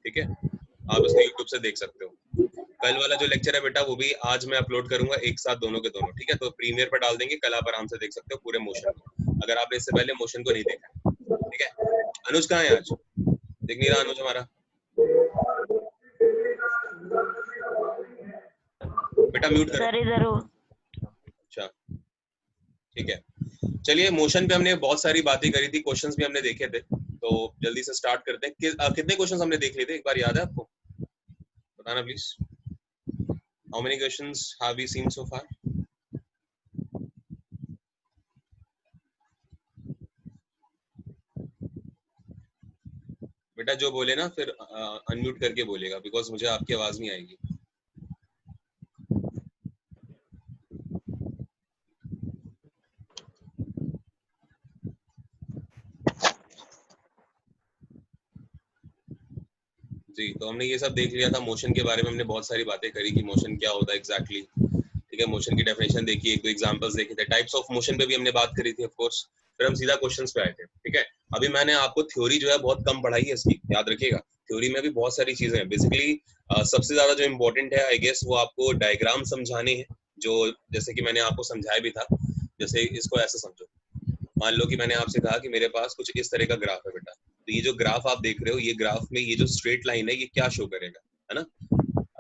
ठीक है, आप इसको यूट्यूब से देख सकते हो। कल वाला जो लेक्चर है बेटा वो भी आज मैं अपलोड करूंगा एक साथ दोनों के दोनों, ठीक है, तो प्रीमियर पर डाल देंगे, कल आप आराम से देख सकते हो पूरे मोशन को, अगर आपने इससे पहले मोशन को नहीं देखा, ठीक है। अनुज कहाँ है आज, दिख नहीं रहा अनुज हमारा बेटा, म्यूट करो। सर इधर हो। अच्छा ठीक है, चलिए मोशन पे हमने बहुत सारी बातें करी थी, क्वेश्चंस भी हमने देखे थे, तो जल्दी से स्टार्ट करते हैं। कितने क्वेश्चंस हमने देख लिए थे, एक बार याद है आपको, बताना please. How many questions have we seen so far? बेटा जो बोले ना फिर अनम्यूट करके बोलेगा, बिकॉज मुझे आपकी आवाज नहीं आएगी। जी, तो हमने ये सब देख लिया था, मोशन के बारे में हमने बहुत सारी बातें करी कि मोशन क्या होता है एग्जैक्टली, ठीक है, मोशन की डेफिनेशन देखी, एक दो एग्जांपल्स देखे थे, टाइप्स ऑफ मोशन पे भी हमने बात करी थी ऑफ कोर्स, फिर हम सीधा क्वेश्चंस पे आए थे, ठीक है। अभी मैंने आपको थ्योरी जो है बहुत कम पढ़ाई है इसकी, याद रखिएगा, थ्योरी में भी बहुत सारी चीजें हैं। बेसिकली सबसे ज्यादा जो इम्पोर्टेंट है आई गेस वो आपको डायग्राम समझाने हैं, जो जैसे कि मैंने आपको समझाया भी था, जैसे इसको ऐसे समझो, मान लो कि मैंने आपसे कहा कि मेरे पास कुछ इस तरह का ग्राफ है बेटा, तो ये जो ग्राफ आप देख रहे हो, ये ग्राफ में ये जो स्ट्रेट लाइन है ये क्या शो करेगा, है ना।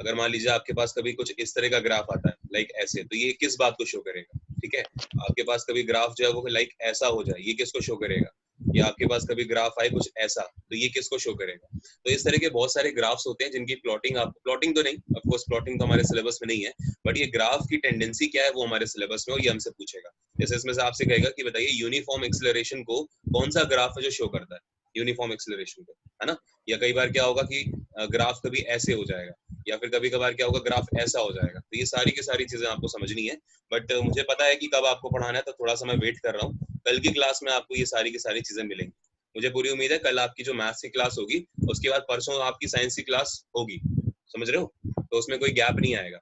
अगर मान लीजिए आपके पास कभी कुछ इस तरह का ग्राफ आता है लाइक ऐसे, तो ये किस बात को शो करेगा, ठीक है। आपके पास कभी ग्राफ जो है वो लाइक ऐसा हो जाए, ये किसको शो करेगा, या आपके पास कभी ग्राफ आए कुछ ऐसा, तो ये किसको शो करेगा। तो इस तरह के बहुत सारे ग्राफ्स होते हैं जिनकी प्लॉटिंग, आप प्लॉटिंग तो नहीं, ऑफ कोर्स प्लॉटिंग तो हमारे सिलेबस में नहीं है, बट ये ग्राफ की टेंडेंसी क्या है वो हमारे सिलेबस में, और ये हमसे पूछेगा। जैसे इसमें से आपसे कहेगा कि बताइए यूनिफॉर्म एक्सेलरेशन को कौन सा ग्राफ है जो शो करता है, यूनिफॉर्म एक्सेलरेशन को, है ना। या कई बार क्या होगा कि ग्राफ कभी ऐसे हो जाएगा, या फिर कभी कभार क्या होगा ग्राफ ऐसा हो जाएगा। तो ये सारी की सारी चीजें आपको समझनी है, बट मुझे पता है कि कब आपको पढ़ाना है, तो थोड़ा सा मैं वेट कर रहा हूँ, कल की क्लास में आपको ये सारी की सारी चीजें मिलेंगी। मुझे पूरी उम्मीद है कल आपकी जो मैथ्स की क्लास होगी, उसके बाद परसों आपकी साइंस की क्लास होगी, समझ रहे हो, तो उसमें कोई गैप नहीं आएगा।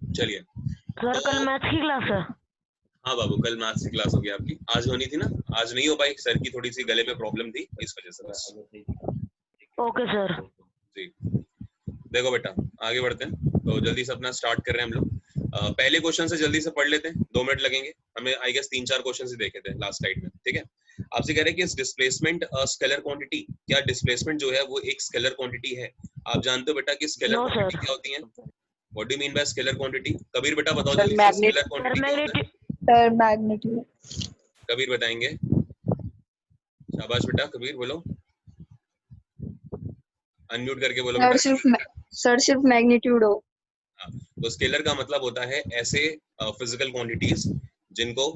चलिए, सर कल तो मैथ्स की क्लास है। हाँ बाबू, कल मैथ्स की क्लास होगी आपकी, आज होनी थी ना, आज नहीं हो पाई, सर की थोड़ी सी गले में प्रॉब्लम थी, इस वजह से बस। Okay sir. जी, देखो बेटा आगे बढ़ते हैं, तो जल्दी से अपना स्टार्ट कर रहे हैं हम लोग। पहले क्वेश्चन से जल्दी से पढ़ लेते हैं, 2 मिनट लगेंगे हमें, आई गेस 3-4 क्वेश्चन ही देखे थे लास्ट स्लाइड में, ठीक है। आपसे कह रहे हैं कि डिस्प्लेसमेंट स्केलर क्वांटिटी, क्या डिस्प्लेसमेंट जो है वो एक स्केलर क्वांटिटी है। आप जानते हो बेटा कि स्केलर नो क्वांटिटी सर। क्या होती है, what do you mean by scalar quantity? Kabir बेटा बताओ सर जल्दी से, स्केलर क्वांटिटी क्या होता है? Sir magnitude. कबीर बताएंगे, शाबाश बेटा कबीर बोलो, अनम्यूट करके बोलो बेटा। सर सिर्फ मैग्नीट्यूड हो। हाँ, तो स्केलर का मतलब होता है ऐसे फिजिकल क्वांटिटीज जिनको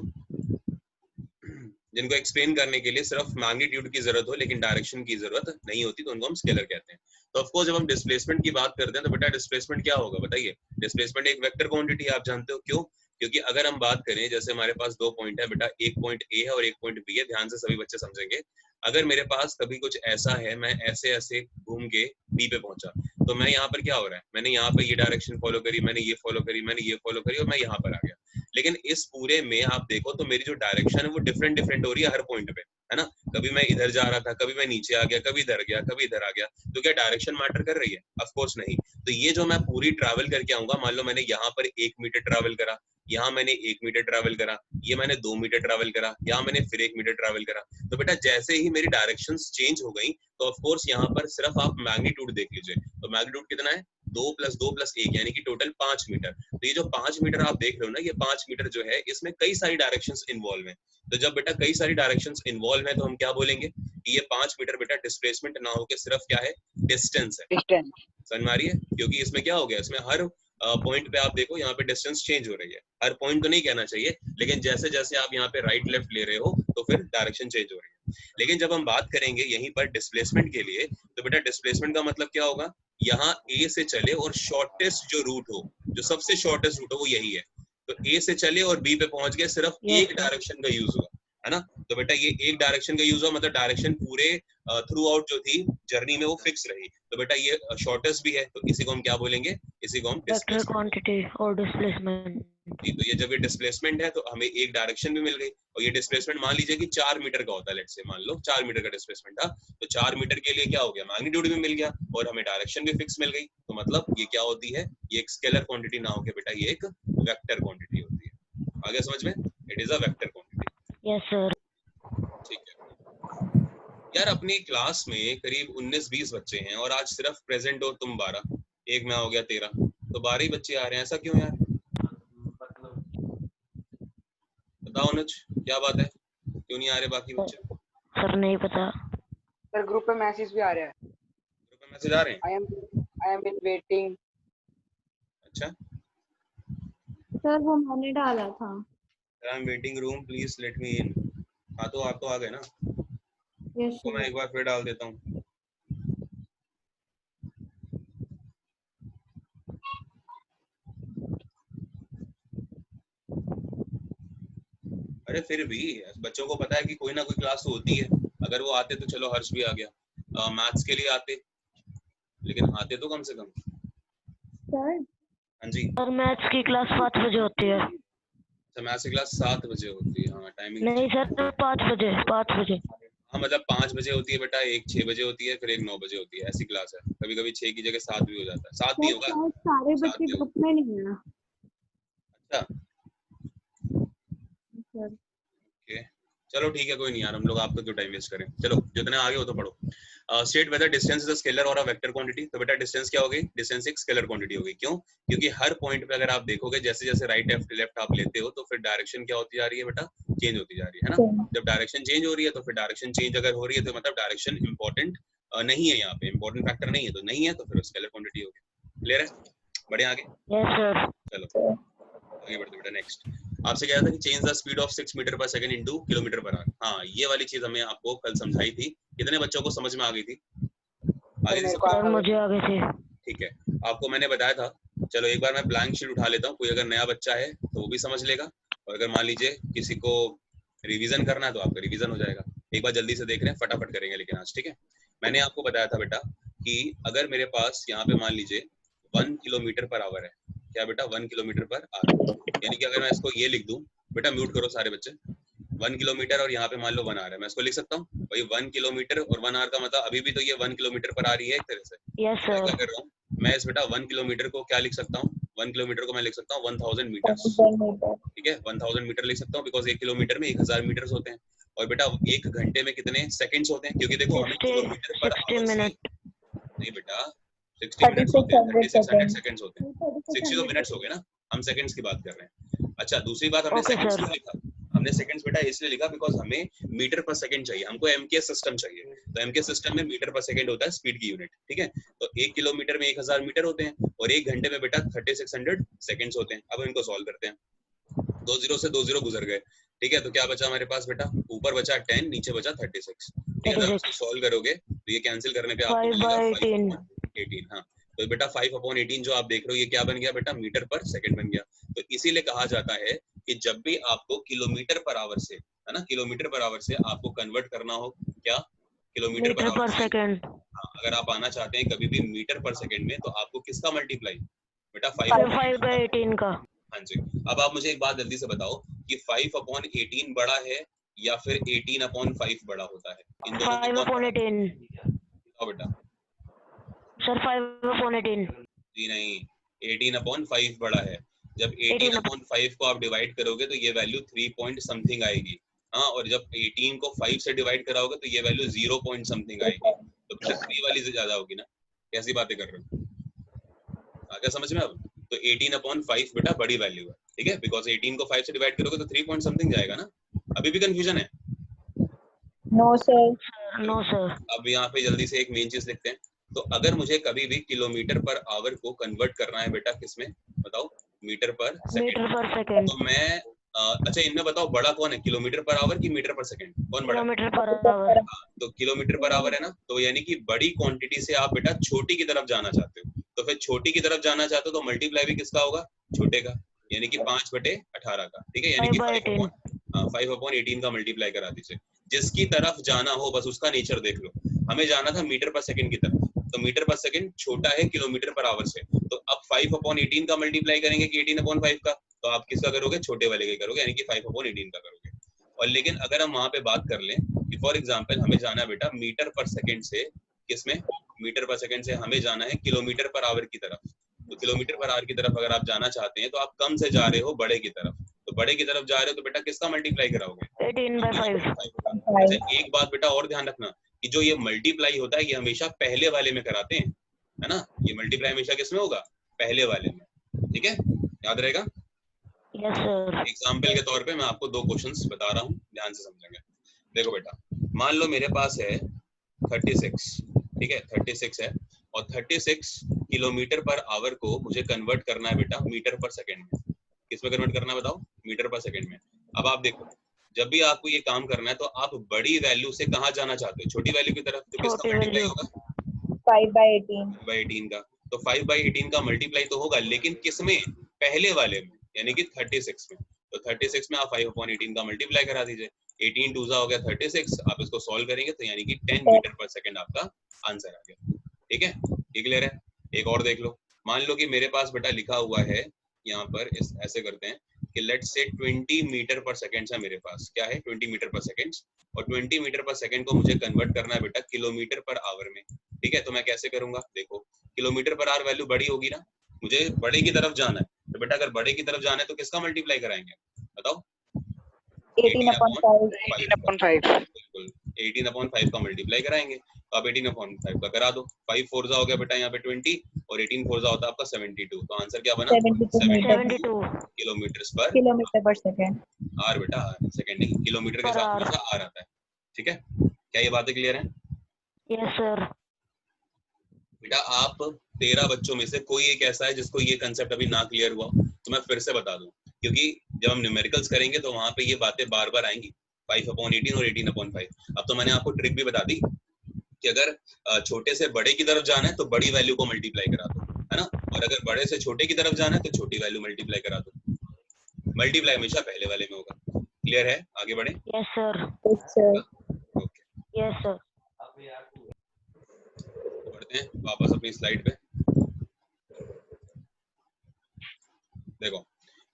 जिनको एक्सप्लेन करने के लिए सिर्फ मैग्नीट्यूड की जरूरत हो लेकिन डायरेक्शन की जरूरत नहीं होती, तो उनको हम स्केलर कहते हैं। तो ऑफ कोर्स जब हम डिस्प्लेसमेंट की बात करते हैं तो बेटा डिस्प्लेसमेंट क्या होगा बताइए। डिस्प्लेसमेंट एक वेक्टर क्वांटिटी है, आप जानते हो क्यों? क्योंकि अगर हम बात करें, जैसे हमारे पास 2 पॉइंट है बेटा, एक पॉइंट ए है और एक पॉइंट बी है, ध्यान से सभी बच्चे समझेंगे। अगर मेरे पास कभी कुछ ऐसा है, मैं ऐसे ऐसे घूम के बी पे पहुंचा, तो मैं यहाँ पर क्या हो रहा है, मैंने यहाँ पर ये डायरेक्शन फॉलो करी, मैंने ये फॉलो करी, मैंने ये फॉलो करी और मैं यहाँ पर आ गया। लेकिन इस पूरे में आप देखो तो मेरी जो डायरेक्शन है वो डिफरेंट डिफरेंट हो रही है हर पॉइंट पे, है ना। कभी मैं इधर जा रहा था, कभी मैं नीचे आ गया, कभी इधर गया, कभी इधर आ गया, तो क्या डायरेक्शन मैटर कर रही है? ऑफ कोर्स नहीं। तो ये जो मैं पूरी ट्रैवल करके आऊंगा, मान लो मैंने यहाँ पर 1 मीटर ट्रैवल करा, यहाँ मैंने 1 मीटर ट्रैवल करा, ये मैंने 2 मीटर ट्रैवल करा, यहाँ मैंने फिर 1 मीटर ट्रैवल करा, तो बेटा जैसे ही मेरी डायरेक्शंस चेंज हो गई, तो ऑफ कोर्स यहाँ पर सिर्फ आप मैग्नीट्यूड देख लीजिए, तो मैग्नीट्यूड कितना है, 2 + 2 + 1 यानी कि टोटल 5 मीटर। तो ये जो 5 मीटर आप देख रहे हो ना, ये 5 मीटर जो है इसमें कई सारी डायरेक्शंस इन्वॉल्व हैं। तो जब बेटा कई सारी डायरेक्शंस इन्वॉल्व हैं तो हम क्या बोलेंगे कि ये 5 मीटर बेटा डिस्प्लेसमेंट ना होकर सिर्फ क्या है, डिस्टेंस है। समझ में आ रही है? क्योंकि इसमें क्या हो गया, इसमें हर पॉइंट पे आप देखो यहाँ पे डिस्टेंस चेंज हो रही है, हर पॉइंट तो नहीं कहना चाहिए, लेकिन जैसे जैसे आप यहाँ पे राइट लेफ्ट ले रहे हो तो फिर डायरेक्शन चेंज हो रही है। लेकिन जब हम बात करेंगे यहीं पर डिस्प्लेसमेंट के लिए, तो बेटा डिस्प्लेसमेंट का मतलब क्या होगा, यहाँ ए से चले और शॉर्टेस्ट जो रूट हो, जो सबसे शॉर्टेस्ट रूट हो वो यही है, तो ए से चले और बी पे पहुंच गए, सिर्फ एक डायरेक्शन का यूज हुआ, है ना। तो बेटा ये एक डायरेक्शन का यूज हुआ, मतलब डायरेक्शन पूरे थ्रू आउट जो थी जर्नी में वो फिक्स रही, तो बेटा ये शॉर्टेस्ट भी है, तो इसी को हम क्या बोलेंगे, इसी को हम वेक्टर क्वांटिटी और डिस्प्लेसमेंट। जी, तो ये जब ये डिस्प्लेसमेंट है तो हमें एक डायरेक्शन भी मिल गई, और ये डिस्प्लेसमेंट मान लीजिए कि 4 मीटर का होता है, लेट्स से मान लो 4 मीटर का डिस्प्लेसमेंट था, तो 4 मीटर के लिए क्या हो गया, मैग्नीट्यूड भी मिल गया और हमें डायरेक्शन भी फिक्स मिल गई। तो मतलब ये क्या होती है, ये एक स्केलर क्वांटिटी ना होके बेटा ये एक वेक्टर क्वांटिटी होती है। आगे समझ में, it is a vector quantity. Yes sir. ठीक है यार, अपनी क्लास में करीब 19-20 बच्चे हैं और आज सिर्फ प्रेजेंट हो तुम 12, एक मैं हो गया 13, तो 12 ही बच्चे आ रहे हैं, ऐसा क्यों यार? बताओ अनुज, क्या बात है, क्यों नहीं आ रहे बाकी बच्चे? सर नहीं पता। सर ग्रुप पे मैसेज भी आ रहा है, ग्रुप में मैसेज आ रहे हैं? I am in waiting. अच्छा, सर वो मैंने डाला था। I am waiting room please let me in. हाँ तो आप तो आ गए ना, यस तो मैं एक बार फिर डाल देता हूँ। अरे फिर भी बच्चों को पता है कि कोई ना कोई क्लास तो होती है, अगर वो आते तो चलो हर्ष भी आ गया, मैथ्स के लिए आते, लेकिन आते तो कम से कम। सर। हाँ जी सर मैथ्स की क्लास 7 बजे होती है। अच्छा, मैथ्स की क्लास 7 बजे होती है, हाँ टाइमिंग नहीं सर 5 बजे 5 बजे। हाँ मतलब 5 बजे होती है बेटा, एक 6 बजे होती है, फिर एक 9 बजे होती है, ऐसी क्लास है। कभी कभी 6 की जगह 7 भी हो जाता है, 7 नहीं होगा, सारे 7 बच्चे भी होगा। ग्रुप में नहीं है। अच्छा सर ओके, चलो ठीक है, कोई नहीं यार, हम लोग आपका क्यों टाइम वेस्ट करें, चलो जितने आगे हो तो पढ़ो। State whether distance is a scalar और अ वेक्टर क्वांटिटी। तो बेटा डिस्टेंस क्या हो गई, डिस्टेंस एक स्केलर क्वांटिटी हो गई। क्यों? क्योंकि हर पॉइंट पे अगर आप देखोगे जैसे जैसे राइट लेफ्ट आप लेते हो तो फिर डायरेक्शन क्या होती जा रही है बेटा, चेंज होती जा रही है ना। जब डायरेक्शन चेंज हो रही है तो फिर डायरेक्शन चेंज अगर हो रही है तो मतलब डायरेक्शन इंपॉर्टेंट नहीं है, यहाँ पे इंपॉर्टेंट फैक्टर नहीं है, तो नहीं है तो फिर स्केलर क्वांटिटी होगी। क्लियर है, बढ़िया आगे यस सर। चलो आगे बढ़ते बेटा। नेक्स्ट आपसे कह रहा था कि change the speed of 6 metre per second into kilometre per hour. हाँ ये वाली चीज हमें आपको कल समझाई थी, कितने बच्चों को समझ में आ गई थी? आगे थी सर मुझे आ गई थी। ठीक है, आपको मैंने बताया था। चलो एक बार मैं ब्लैंक शीट उठा लेता हूँ, कोई अगर नया बच्चा है तो वो भी समझ लेगा, और अगर मान लीजिए किसी को रिवीजन करना है तो आपका रिवीजन हो जाएगा। एक बार जल्दी से देख रहे हैं, फटाफट करेंगे लेकिन आज, ठीक है। मैंने आपको बताया था बेटा कि अगर मेरे पास यहाँ पे मान लीजिए 1 किलोमीटर पर आवर है, क्या बेटा 1 किलोमीटर पर आवर, यानी कि अगर मैं इसको ये लिख दूं, बेटा म्यूट करो सारे बच्चे, 1 किलोमीटर और यहाँ पे मान लो 1 आवर है, मैं इसको लिख सकता हूँ भाई 1 किलोमीटर और 1 आवर का मतलब अभी भी तो ये 1 किलोमीटर पर आ रही है एक तरह से। यस मैं क्या सर। कर रहा हूँ, मैं इस बेटा 1 किलोमीटर को क्या लिख सकता हूँ, 1 किलोमीटर को मैं लिख सकता हूँ 1000 मीटर्स, ठीक है 1000 मीटर लिख सकता हूँ, बिकॉज 1 किलोमीटर में 1000 मीटर्स होते हैं। और बेटा 1 घंटे में कितने सेकंड्स होते हैं, क्योंकि देखो हमें किलोमीटर पर 60 आवर से, मिनट। नहीं बेटा 60 मिनट्स होते हैं, 3600 सेकंड्स होते हैं, 60 तो मिनट्स हो गए ना, हम सेकंड्स की बात कर रहे हैं। अच्छा दूसरी बात, हमने ओके सेकंड्स सर। क्यों लिखा, हमने सेकंड्स बेटा इसलिए लिखा बिकॉज हमें मीटर पर सेकंड चाहिए, हमको एमके सिस्टम चाहिए, तो एमके सिस्टम में मीटर पर सेकंड होता है स्पीड की यूनिट, ठीक है। तो 1 किलोमीटर में 1000 मीटर होते हैं और 1 घंटे में बेटा 3600 सेकंड्स होते हैं। अब इनको सॉल्व करते हैं, 2 जीरो से 2 जीरो गुजर गए, ठीक है, तो क्या बचा हमारे पास बेटा, ऊपर बचा 10 नीचे बचा 36, ठीक है। जब इसको सॉल्व करोगे तो ये कैंसिल करने पे आपको मिलेगा 5/18। हाँ तो बेटा 5/18 जो आप देख रहे हो ये क्या बन गया बेटा, मीटर पर सेकंड बन गया। तो इसीलिए कहा जाता है कि जब भी आपको किलोमीटर पर आवर से, है ना, किलोमीटर पर आवर से आपको कन्वर्ट करना हो, क्या किलोमीटर पर आवर से, सेकंड। हाँ, अगर आप आना चाहते हैं कभी भी मीटर पर सेकंड में तो आपको किसका मल्टीप्लाई बेटा 5/18 का। हाँ जी। अब आप मुझे एक बात जल्दी से बताओ कि 5/18 बड़ा है या फिर 18/5 बड़ा होता है, इन दोनों में कौन बड़ा है? 5/18 बताओ बेटा। सर 5/18। जी नहीं, 18/5 बड़ा है। जब 18/5 को आप डिवाइड करोगे तो ये वैल्यू 3 पॉइंट समथिंग आएगी, हाँ, और जब 18 को 5 से डिवाइड कराओगे तो ये वैल्यू 0 पॉइंट समथिंग आएगी, तो बेटा 3 वाली से ज्यादा होगी ना, कैसी बातें कर रहे हो, आ गया समझ में अब? तो 18/5 बेटा बड़ी वैल्यू है, ठीक है, बिकॉज 18 को 5 से डिवाइड करोगे तो 3 पॉइंट समथिंग जाएगा ना। अभी भी कंफ्यूजन है? No sir. No sir. अब यहाँ पे जल्दी से एक मेन चीज लिखते हैं। तो अगर मुझे कभी भी किलोमीटर पर आवर को कन्वर्ट करना है बेटा किसमें, बताओ, मीटर पर सेकंड, तो मैं अच्छा इनमें बताओ बड़ा कौन है, किलोमीटर पर आवर की मीटर पर सेकंड, कौन बड़ा है? Kilometre per our. तो किलोमीटर पर आवर है ना, तो यानी कि बड़ी क्वांटिटी से आप बेटा छोटी की तरफ जाना चाहते हो, तो फिर छोटी की तरफ जाना चाहते हो तो मल्टीप्लाई भी किसका होगा, छोटे का, यानी कि 5/18 का, ठीक है, यानी कि 5/18 का मल्टीप्लाई करा दीजिए। जिसकी तरफ जाना हो बस उसका नेचर देख लो, हमें जाना था मीटर पर सेकंड की तरफ, तो मीटर पर सेकंड छोटा है किलोमीटर पर आवर से, तो अब 5/18 का मल्टीप्लाई करेंगे कि 18/5 का, तो आप किसका करोगे, छोटे वाले का करोगे, यानी कि 5/18 का करोगे। और लेकिन अगर हम वहां पे बात कर लें कि फॉर एग्जांपल हमें जाना है बेटा मीटर पर सेकंड से किसमें, मीटर पर सेकंड से हमें जाना है किलोमीटर पर आवर की तरफ। तो किलोमीटर पर आवर की तरफ अगर आप जाना चाहते हैं तो आप कम से जा रहे हो बड़े की तरफ, तो बड़े की तरफ जा रहे हो तो बेटा किसका मल्टीप्लाई कराओगे, 18/5। अच्छा एक बात बेटा और ध्यान रखना कि जो ये मल्टीप्लाई होता है ये हमेशा पहले वाले में कराते हैं, है ना, ये मल्टीप्लाई हमेशा किसमें होगा, पहले वाले में, ठीक है, याद रहेगा। Yes sir. एग्जाम्पल के तौर पे मैं आपको 2 क्वेश्चंस बता रहा हूँ, ध्यान से समझेंगे। देखो बेटा, मान लो मेरे पास है 36, ठीक है, 36 है और 36 किलोमीटर पर आवर को मुझे कन्वर्ट करना है बेटा मीटर पर सेकंड में। किसमें कन्वर्ट करना है बताओ, मीटर पर सेकंड में। अब आप देखो, जब भी आपको ये काम करना है तो आप बड़ी वैल्यू से कहाँ जाना चाहते हो, छोटी वैल्यू की तरफ, तो किसका छोटी मल्टीप्लाई वैल्यू होगा, 5/18 का। तो 5/18 का मल्टीप्लाई तो होगा, लेकिन किसमें, पहले वाले में, यानी कि 36 में। तो 36 में आप 5/18 का मल्टीप्लाई करा दीजिए, 18 2 हो गया 36, आप इसको सॉल्व करेंगे तो यानी कि 10 मीटर पर सेकंड आपका आंसर आ गया, ठीक है, ये क्लियर है। एक और देख लो, मान लो कि मेरे पास बेटा लिखा हुआ है यहाँ पर, इस ऐसे करते हैं कि let's say 20 metre per second है मेरे पास, क्या है 20 मीटर पर सेकंड, और 20 मीटर पर सेकंड को मुझे कन्वर्ट करना है बेटा किलोमीटर पर आवर में, ठीक है। तो मैं कैसे करूंगा, देखो किलोमीटर पर आवर वैल्यू बड़ी होगी ना, मुझे बड़े की तरफ जाना है, तो बेटा अगर बड़े की तरफ जाना है तो किसका मल्टीप्लाई कराएंगे बताओ, 18/5 18/5 बिल्कुल 18/5 का मल्टीप्लाई कराएंगे। तो आप 18/5 का करा दो, 5 4 हो गया बेटा यहाँ पे 20 और 18 4 होता है आपका 72, तो आंसर क्या बना 72 72 किलोमीटर पर सेकंड। आर बेटा, सेकंड नहीं, किलोमीटर के पर साथ आवर। हमेशा आर आता है, ठीक है। क्या ये बातें क्लियर है यस सर। बेटा। आप 13 बच्चों में से कोई एक ऐसा है जिसको ये कंसेप्ट अभी ना क्लियर हुआ, तो मैं फिर से बता दूं, क्योंकि जब हम न्यूमेरिकल्स करेंगे तो वहां पे ये बातें बार बार आएंगी, 5/18 और 18/5। अब तो मैंने आपको ट्रिक भी बता दी कि अगर छोटे से बड़े की तरफ जाना है तो बड़ी वैल्यू को मल्टीप्लाई करा दो, है ना, और अगर बड़े से छोटे की तरफ जाना है तो छोटी वैल्यू मल्टीप्लाई करा दो, मल्टीप्लाई हमेशा पहले वाले में होगा। क्लियर है, आगे बढ़े। Yes sir. Okay, yes sir. बढ़ते हैं वापस अपनी स्लाइड पे। देखो,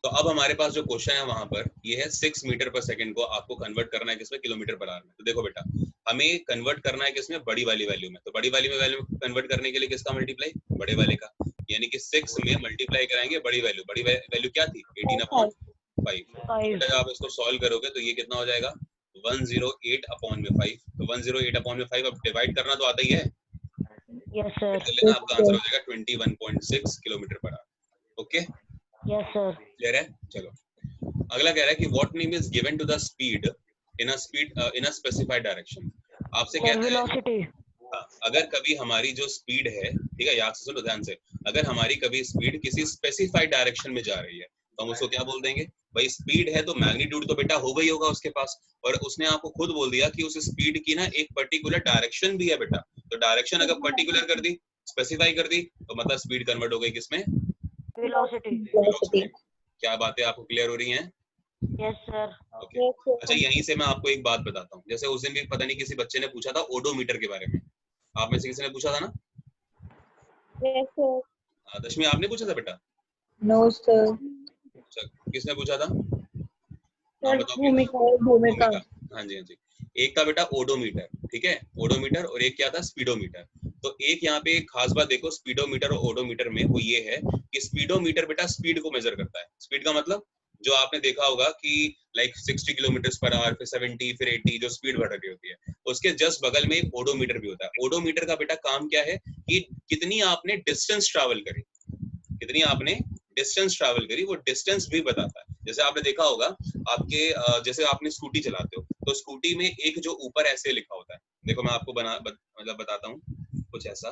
तो अब हमारे पास जो क्वेश्चन है वहां पर ये है 6 मीटर पर सेकंड को आपको कन्वर्ट करना है किसमें, किलोमीटर पर आवर में। तो देखो बेटा, हमें कन्वर्ट करना है किसमें, बड़ी वाली वैल्यू में। तो बड़ी वाली में वैल्यू कन्वर्ट करने के लिए किसका मल्टीप्लाई, बड़े वाले का, यानी कि 6 में मल्टीप्लाई कराएंगे बड़ी वैल्यू, बड़ी वैल्यू क्या थी 18/5। जब आप इसको सॉल्व करोगे तो ये कितना हो जाएगा 108/5। तो 108/5 अब डिवाइड करना तो आता ही है, यस सर। कर लेना, आपका आंसर हो जाएगा 21.6 kilometre per hour. Okay, yes sir. Clear है। चलो अगला कह रहा है कि what name is given to the speed in a specified direction. आपसे कहता है वेलोसिटी। अगर कभी हमारी जो स्पीड है, ठीक है, याद से सुनो ध्यान से, अगर हमारी कभी स्पीड किसी स्पेसिफाइड डायरेक्शन में जा रही है तो हम उसको क्या बोल देंगे भाई, स्पीड है तो मैग्नीट्यूड तो बेटा होगा ही होगा उसके पास, और उसने आपको खुद बोल दिया कि उस स्पीड की ना एक पर्टिकुलर डायरेक्शन भी है बेटा, तो डायरेक्शन अगर पर्टिकुलर कर दी, स्पेसिफाई कर दी, तो मतलब स्पीड कन्वर्ट हो गई किसमें, वेलोसिटी। क्या बातें आपको क्लियर हो रही हैं। Yes sir. ओके, अच्छा यहीं से मैं आपको एक बात बताता हूँ, जैसे उस दिन भी पता नहीं किसी बच्चे ने पूछा था ओडोमीटर के बारे में, आप में से किसी ने पूछा था ना, यस सर। दशमी आपने पूछा था बेटा, नो सर। अच्छा किसने पूछा था, सर भूमिका। हाँ जी हाँ जी, एक था बेटा ओडोमीटर, ठीक है, ओडोमीटर, और एक क्या था स्पीडोमीटर। तो एक यहाँ पे एक खास बात देखो स्पीडोमीटर और ओडोमीटर में, वो ये है कि स्पीडोमीटर बेटा स्पीड को मेजर करता है। स्पीड का मतलब जो आपने देखा होगा कि लाइक 60 किलोमीटर पर आवर, फिर 70, फिर 80, जो स्पीड बढ़ रही होती है, उसके जस्ट बगल में एक ओडोमीटर भी होता है। ओडोमीटर का बेटा काम क्या है कि कितनी आपने डिस्टेंस ट्रैवल करी, कितनी आपने डिस्टेंस ट्रैवल करी, वो डिस्टेंस भी बताता है। जैसे आपने देखा होगा आपके जैसे आपने स्कूटी चलाते हो तो स्कूटी में एक जो ऊपर ऐसे लिखा होता है, देखो मैं आपको मतलब बताता हूँ कुछ ऐसा,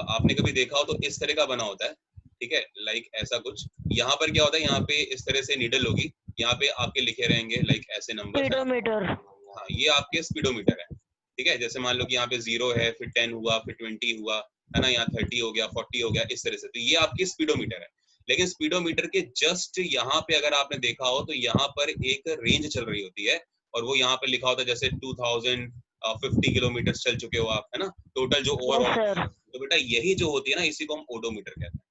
आपने कभी देखा हो तो इस तरह का बना होता है, ठीक है, लाइक ऐसा कुछ। यहाँ पर क्या होता है, यहाँ पे इस तरह से नीडल होगी, यहाँ पे आपके लिखे रहेंगे लाइक ऐसे नंबर। स्पीडोमीटर। हाँ, ये आपके स्पीडोमीटर है, ठीक है। जैसे मान लो कि यहाँ पे 0 है, फिर 10 हुआ, फिर 20 हुआ, है ना, यहाँ 30 हो गया, 40 हो गया, इस तरह से। तो ये आपकी स्पीडोमीटर है। लेकिन स्पीडोमीटर के जस्ट यहाँ पे अगर आपने देखा हो तो यहाँ पर एक रेंज चल रही होती है, और वो यहाँ पे लिखा होता है जैसे 2050 किलोमीटर चल चुके हो आप, है ना, टोटल जो ओवरऑल। तो बेटा यही जो होती है ना, इसी को हम ओडोमीटर कहते हैं।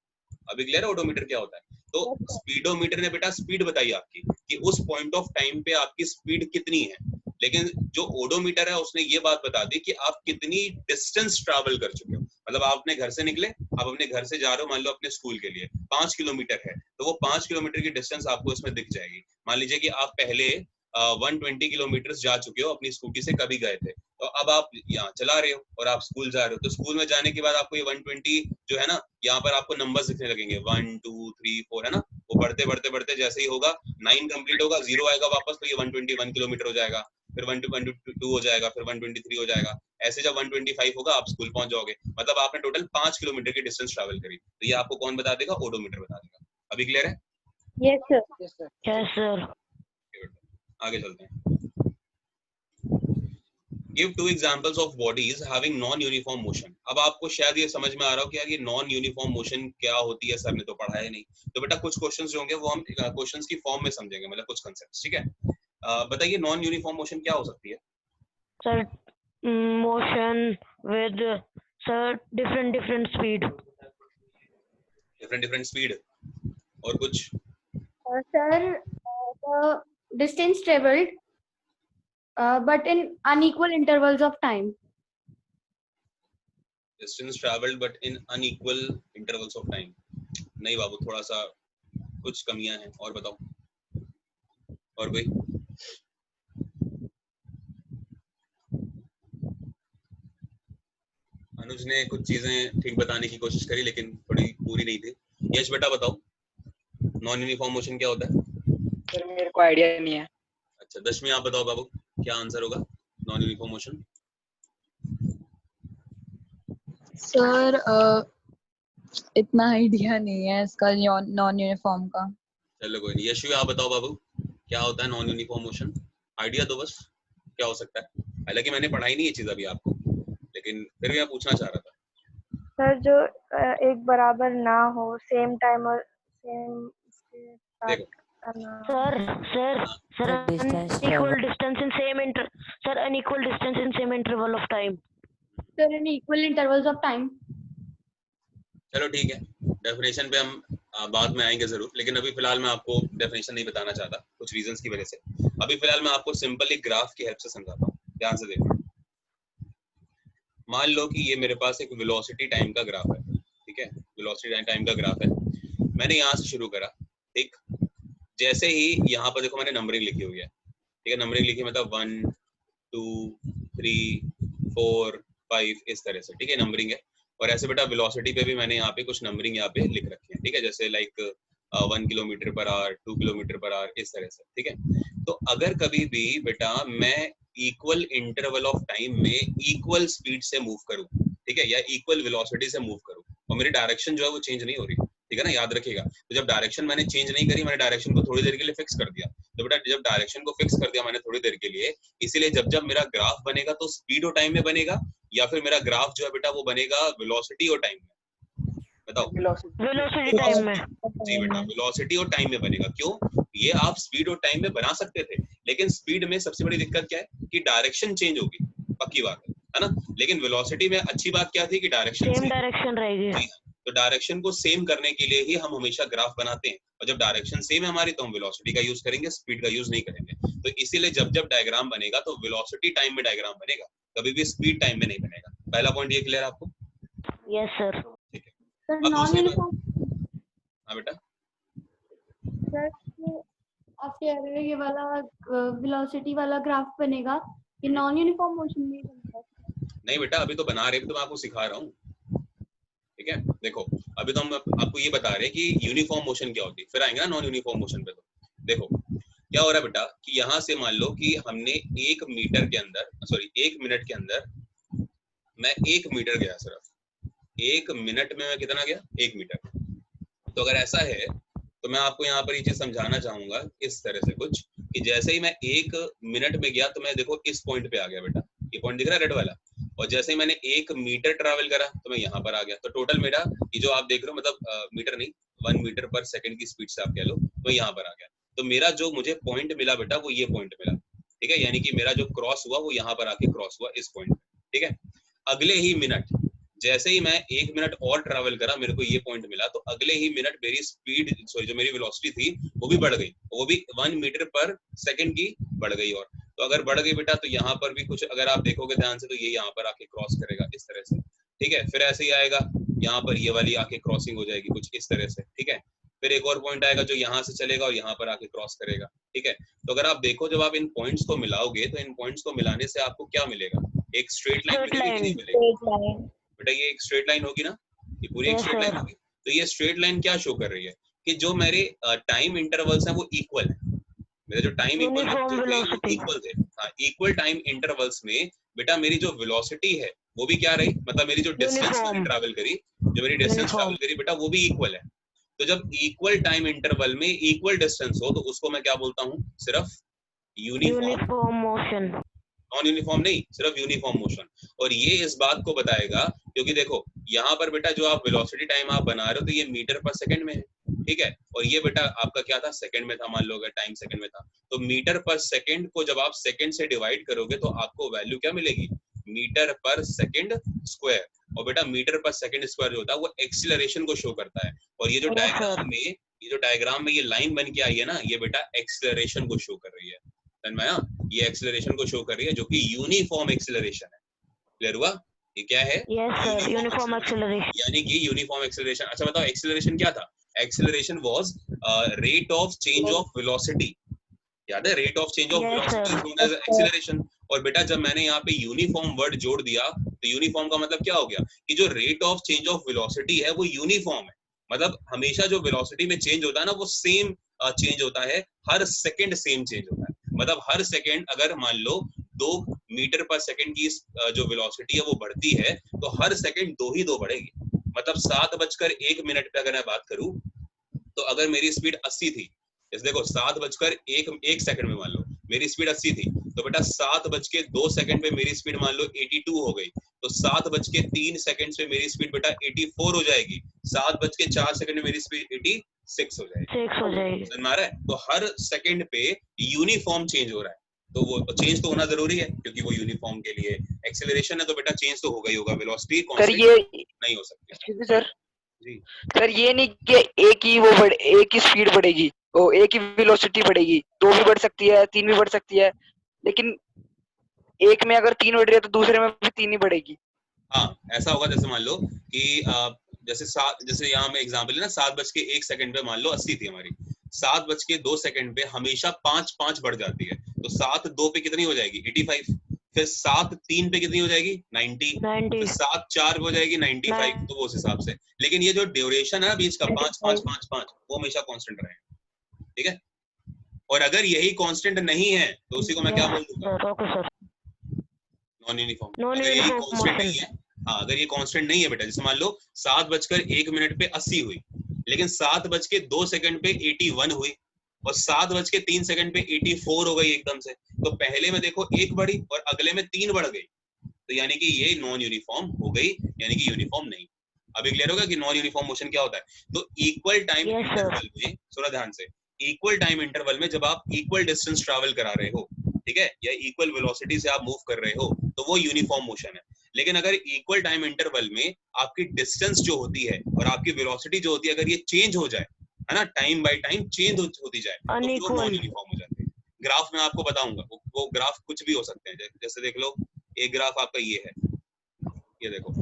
अभी क्लियर है ओडोमीटर क्या होता है। तो स्पीडोमीटर ने बेटा स्पीड बताई आपकी कि उस पॉइंट ऑफ टाइम पे आपकी स्पीड कितनी है, लेकिन जो ओडोमीटर है उसने ये बात बता दी कि आप कितनी डिस्टेंस ट्रैवल कर चुके हो। मतलब आप अपने घर से निकले, आप अपने घर से जा रहे हो मान लो अपने स्कूल के लिए 5 किलोमीटर है, तो वो 5 किलोमीटर की डिस्टेंस आपको इसमें दिख जाएगी। मान लीजिए कि आप पहले 120 किलोमीटर जा चुके हो अपनी स्कूटी से, कभी गए थे, तो अब आप यहाँ चला रहे हो और आप स्कूल जा रहे हो, तो स्कूल में जाने के बाद आपको ये 120 जो है ना, यहाँ पर आपको नंबर्स दिखने लगेंगे 1 2 3 4 है ना, वो बढ़ते बढ़ते बढ़ते जैसे ही होगा 9 कंप्लीट होगा, 0 आएगा वापस, तो ये 121 किलोमीटर हो जाएगा, फिर 122 हो जाएगा, फिर 123 हो जाएगा, ऐसे जब 125 होगा आप स्कूल पहुंच जाओगे। मतलब आपने टोटल 5 किलोमीटर की डिस्टेंस ट्रैवल करी, तो ये आपको कौन बता देगा? ओडोमीटर बता देगा। अभी क्लियर है? Yes sir. Yes, sir. Yes sir. आगे चलते हैं। Give two examples of bodies having non-uniform motion. अब आपको शायद ये समझ में आ रहा हो कि यार ये non-uniform motion क्या होती है, सर ने तो पढ़ाया नहीं। तो बेटा कुछ क्वेश्चंस जो होंगे वो हम क्वेश्चंस की फॉर्म में समझेंगे, मतलब कुछ कंसेप्ट्स, ठीक है? बताइए non-uniform motion क्या हो सकती है? Sir motion with sir different speed. Different speed और कुछ? Sir, the distance traveled, but in unequal intervals of time. Distance traveled but in unequal intervals of time. नहीं बाबू, थोड़ा सा कुछ कमियां हैं, और बताओ। और कोई? अनुज ने कुछ चीजें ठीक बताने की कोशिश करी लेकिन थोड़ी पूरी नहीं थी। यश बेटा बताओ नॉन यूनिफॉर्म मोशन क्या होता है? सर मेरे को आइडिया नहीं है। अच्छा दशमी आप बताओ बाबू क्या आंसर होगा नॉन यूनिफॉर्म मोशन? सर इतना आइडिया नहीं है इसका नॉन यूनिफॉर्म का। चलो कोई नहीं। यशु आप बताओ बाबू क्या होता है नॉन यूनिफॉर्म मोशन? आइडिया दो बस क्या हो सकता है। हालांकि मैंने पढ़ाई नहीं ये चीज अभी आपको, लेकिन फिर भी मैं पूछना चाह रहा था। सर जो एक बराबर ना हो, सेम टाइम और सेम देखो Sir, unequal distance in same unequal distance in same interval of time. Sir, in equal intervals of time. चलो ठीक है, डेफिनेशन पे हम बाद में आएंगे जरूर, लेकिन अभी फिलहाल मैं आपको डेफिनेशन नहीं बताना चाहता कुछ रीजंस की वजह से। अभी फिलहाल मैं आपको सिंपल एक ग्राफ की हेल्प से समझाता हूँ, ध्यान से देखो। मान लो कि ये मेरे पास एक वेलोसिटी टाइम का ग्राफ है, ठीक है, वेलोसिटी टाइम का ग्राफ है। मैंने यहाँ से शुरू करा, ठीक, जैसे ही यहाँ पर देखो मैंने नंबरिंग लिखी हुई है, ठीक है, नंबरिंग लिखी मतलब 1 2 3 4 5 इस तरह से, ठीक है, नंबरिंग है। और ऐसे बेटा वेलोसिटी पे भी मैंने यहाँ पे कुछ नंबरिंग यहाँ पे लिख रखी है, ठीक है, जैसे like 1 kilometre per our, 2 kilometre per our, इस तरह से, ठीक है। तो अगर कभी भी बेटा मैं इक्वल इंटरवल ऑफ टाइम में इक्वल स्पीड से मूव करूं, ठीक है, या इक्वल वेलोसिटी से मूव करूं, और मेरी डायरेक्शन जो है वो चेंज नहीं हो रही, ठीक है ना, याद रखिएगा। तो जब डायरेक्शन मैंने चेंज नहीं करी, मैंने डायरेक्शन को थोड़ी देर के लिए फिक्स कर दिया, तो बेटा जब डायरेक्शन को फिक्स कर दिया मैंने थोड़ी देर के लिए, इसीलिए जब जब मेरा ग्राफ बनेगा तो स्पीड और टाइम में बनेगा, या फिर मेरा ग्राफ जो है बेटा वो बनेगा वेलोसिटी और टाइम में? बताओ। वेलोसिटी टाइम में। जी बेटा वेलोसिटी और टाइम में बनेगा। क्यों? ये आप स्पीड और टाइम में बना सकते थे, लेकिन स्पीड में सबसे बड़ी दिक्कत क्या है कि डायरेक्शन चेंज होगी, पक्की बात है ना। लेकिन वेलोसिटी में अच्छी बात क्या थी कि डायरेक्शन सेम डायरेक्शन रहेगी। तो डायरेक्शन को सेम करने के लिए ही हम हमेशा ग्राफ बनाते हैं, और जब डायरेक्शन सेम है हमारी तो हम वेलोसिटी का यूज करेंगे, स्पीड का यूज नहीं करेंगे। तो इसीलिए जब जब डायग्राम बनेगा तो वेलोसिटी टाइम में डायग्राम बनेगा, कभी भी स्पीड टाइम में नहीं बनेगा। पहला पॉइंट ये क्लियर आपको? Yes sir. ठीक है, सर अब नॉन दूसरी बात। यूनिफॉर्म। हाँ बेटा सर आप कह रहे हैं ये वाला वेलोसिटी वाला ग्राफ बनेगा, ये नॉन यूनिफॉर्म मोशन में बनेगा? नहीं बेटा अभी तो बना रहे, अभी तो मैं आपको सिखा रहा हूँ, ठीक है। देखो अभी तो हम आपको ये बता रहे हैं कि यूनिफॉर्म मोशन क्या होती है, फिर आएंगे ना नॉन यूनिफॉर्म मोशन पे। तो देखो क्या हो रहा है बेटा कि यहाँ से मान लो कि हमने 1 मीटर के अंदर, सॉरी 1 मिनट के अंदर मैं 1 मीटर गया, सिर्फ 1 मिनट में मैं कितना गया? 1 मीटर। तो अगर ऐसा है तो मैं आपको यहाँ पर ये चीज समझाना चाहूंगा इस तरह से कुछ, कि जैसे ही मैं 1 मिनट में गया तो मैं देखो इस पॉइंट पे आ गया बेटा, ये पॉइंट दिख रहा है रेड वाला, और जैसे ही मैंने 1 मीटर ट्रैवल करा तो मैं यहाँ पर आ गया। तो टोटल मेरा ये जो आप देख रहे हो, मतलब मीटर नहीं, 1 मीटर पर सेकंड की स्पीड से आप कह लो, तो यहाँ पर आ गया। तो मेरा जो मुझे पॉइंट मिला बेटा वो ये पॉइंट मिला, ठीक है, यानी कि मेरा जो क्रॉस हुआ वो यहाँ पर आके क्रॉस हुआ इस पॉइंट पे, ठीक है। अगले ही मिनट जैसे ही मैं 1 मिनट और ट्रैवल करा, मेरे को ये पॉइंट मिला, तो अगले ही मिनट मेरी स्पीड, सॉरी जो मेरी वेलोसिटी थी वो भी बढ़ गई, वो भी 1 मीटर पर सेकंड की बढ़ गई। और तो अगर बढ़ गई बेटा, तो यहाँ पर भी कुछ अगर आप देखोगे ध्यान से, तो ये यहाँ पर आके क्रॉस करेगा इस तरह से, ठीक है। फिर ऐसे ही आएगा, यहाँ पर ये वाली आके क्रॉसिंग हो जाएगी कुछ इस तरह से, ठीक है। फिर एक और पॉइंट आएगा जो यहाँ से चलेगा और यहाँ पर आके क्रॉस करेगा, ठीक है। तो अगर आप देखो, जब आप इन पॉइंट्स को मिलाओगे, तो इन पॉइंट्स को मिलाने से आपको क्या मिलेगा, एक स्ट्रेट लाइन Straight मिलेगी कि नहीं line. मिलेगी बेटा? ये एक स्ट्रेट लाइन होगी ना, ये पूरी एक Yes, स्ट्रेट लाइन sir. होगी। तो ये स्ट्रेट लाइन क्या शो कर रही है कि जो मेरे टाइम इंटरवल्स हैं वो इक्वल है, मेरा जो टाइम Uniform velocity. इक्वल थे। हाँ, इक्वल टाइम इंटरवल्स में बेटा मेरी जो वेलोसिटी है वो भी क्या रही, मतलब मेरी जो डिस्टेंस मैंने ट्रैवल करी, जो मेरी डिस्टेंस ट्रैवल करी बेटा, वो भी इक्वल है। तो जब इक्वल टाइम इंटरवल में इक्वल डिस्टेंस हो, तो उसको मैं क्या बोलता हूँ, सिर्फ uniform, Uniform motion. Non uniform नहीं, सिर्फ यूनिफॉर्म मोशन। और ये इस बात को बताएगा, क्योंकि देखो यहाँ पर बेटा जो आप वेलोसिटी टाइम आप बना रहे हो, तो ये मीटर पर सेकंड में है, ठीक है। और ये बेटा आपका क्या था, सेकंड में था, मान लो अगर टाइम सेकंड में था, तो मीटर पर सेकंड को जब आप सेकंड से डिवाइड करोगे, तो आपको वैल्यू क्या मिलेगी, मीटर पर सेकंड स्क्वायर। और बेटा मीटर पर सेकंड स्क्वायर जो होता है वो एक्सीलरेशन को शो करता है। और ये जो Yes, sir. डायग्राम में ये लाइन बन के आई है ना, ये बेटा एक्सीलरेशन को शो कर रही है, तन्मया, ये एक्सीलरेशन को शो कर रही है, जो कि यूनिफॉर्म एक्सीलरेशन है। क्लियर हुआ? ये क्या है? Yes, sir. Uniform acceleration. यानी कि यूनिफॉर्म एक्सीलरेशन। अच्छा बताओ, एक्सीलरेशन क्या था? Acceleration was rate of change of velocity. याद है, rate of change of Yes, velocity sir. Is known as acceleration. और बेटा जब मैंने यहाँ पे यूनिफॉर्म वर्ड जोड़ दिया, तो यूनिफॉर्म का मतलब क्या हो गया कि जो rate of change of velocity है वो यूनिफॉर्म है। मतलब हमेशा जो वेलोसिटी में चेंज होता है ना, वो सेम चेंज होता है, हर सेकंड सेम चेंज होता है। मतलब हर सेकंड अगर मान लो 2 मीटर पर सेकंड की जो वेलोसिटी है वो बढ़ती है, तो हर सेकंड 2 ही 2 बढ़ेगी। मतलब 7:01 पे अगर मैं बात करूं, तो अगर मेरी स्पीड 80 थी, जैसे देखो 7:01 सेकंड में मान लो मेरी स्पीड 80 थी, तो बेटा 7:02 पे मेरी स्पीड मान लो 82 हो गई, तो 7:03 पे मेरी स्पीड बेटा 84 हो जाएगी, 7:04 में मेरी स्पीड 86 हो जाएगी। 6 हो जाएगी. समझ में आ रहा है? तो हर सेकंड पे यूनिफॉर्म चेंज हो रहा है, तो वो चेंज तो होना जरूरी है, क्योंकि वो यूनिफॉर्म के लिए एक्सेलरेशन है, तो बेटा चेंज तो होगा ही होगा, वेलोसिटी सर कांस्टेंट ये नहीं हो सकती। सर जी सर ये नहीं कि एक ही स्पीड बढ़ेगी, ओ एक ही वेलोसिटी बढ़ेगी, 2 भी बढ़ सकती है, 3 भी बढ़ सकती है, लेकिन एक में अगर 3 बढ़ रही है तो दूसरे में भी 3 ही बढ़ेगी। हाँ, ऐसा होगा, जैसे मान लो कि जैसे यहाँ में एग्जांपल है ना, 7:01 पे मान लो 80 थी हमारी, 7:02 पे हमेशा 5 बढ़ जाती है, तो 7:02 पे कितनी हो जाएगी, 85। फिर 7:03 पे कितनी हो जाएगी, 90। 90. फिर 7:04 पे हो जाएगी 95। तो वो उस हिसाब से, लेकिन ये जो ड्यूरेशन है ना बीच का 5 वो हमेशा कांस्टेंट रहेगा, ठीक है। और अगर यही कांस्टेंट नहीं है, तो उसी को मैं क्या बोल दूंगा, Okay, sir. Non uniform. Non अगर यही uniform कांस्टेंट नहीं motion. है, हाँ अगर ये कांस्टेंट नहीं है बेटा, जैसे मान लो 7:01 पे 80 हुई, लेकिन 7:02 पे 81 हुई, और 7:03 पे 84 हो गई एकदम से, तो पहले में देखो 1 बढ़ी और अगले में 3 बढ़ गई, तो यानी कि ये नॉन यूनिफॉर्म हो गई, यानी कि यूनिफॉर्म नहीं। अभी क्लियर होगा कि नॉन यूनिफॉर्म मोशन क्या होता है? तो equal time Yes, sir. Interval में, सुनो ध्यान से, इक्वल टाइम इंटरवल में जब आप इक्वल डिस्टेंस ट्रैवल करा रहे हो, ठीक है, या इक्वल वेलोसिटी से आप मूव कर रहे हो, तो वो यूनिफॉर्म मोशन है। लेकिन अगर इक्वल टाइम इंटरवल में आपकी डिस्टेंस जो होती है और आपकी वेलोसिटी जो होती है, अगर ये चेंज हो जाए, है ना, टाइम बाय टाइम चेंज होती जाए, तो फिर वो नॉन यूनिफॉर्म हो जाती है। ग्राफ में आपको बताऊंगा, वो ग्राफ कुछ भी हो सकते हैं। जैसे देख लो, एक ग्राफ आपका ये है, ये देखो,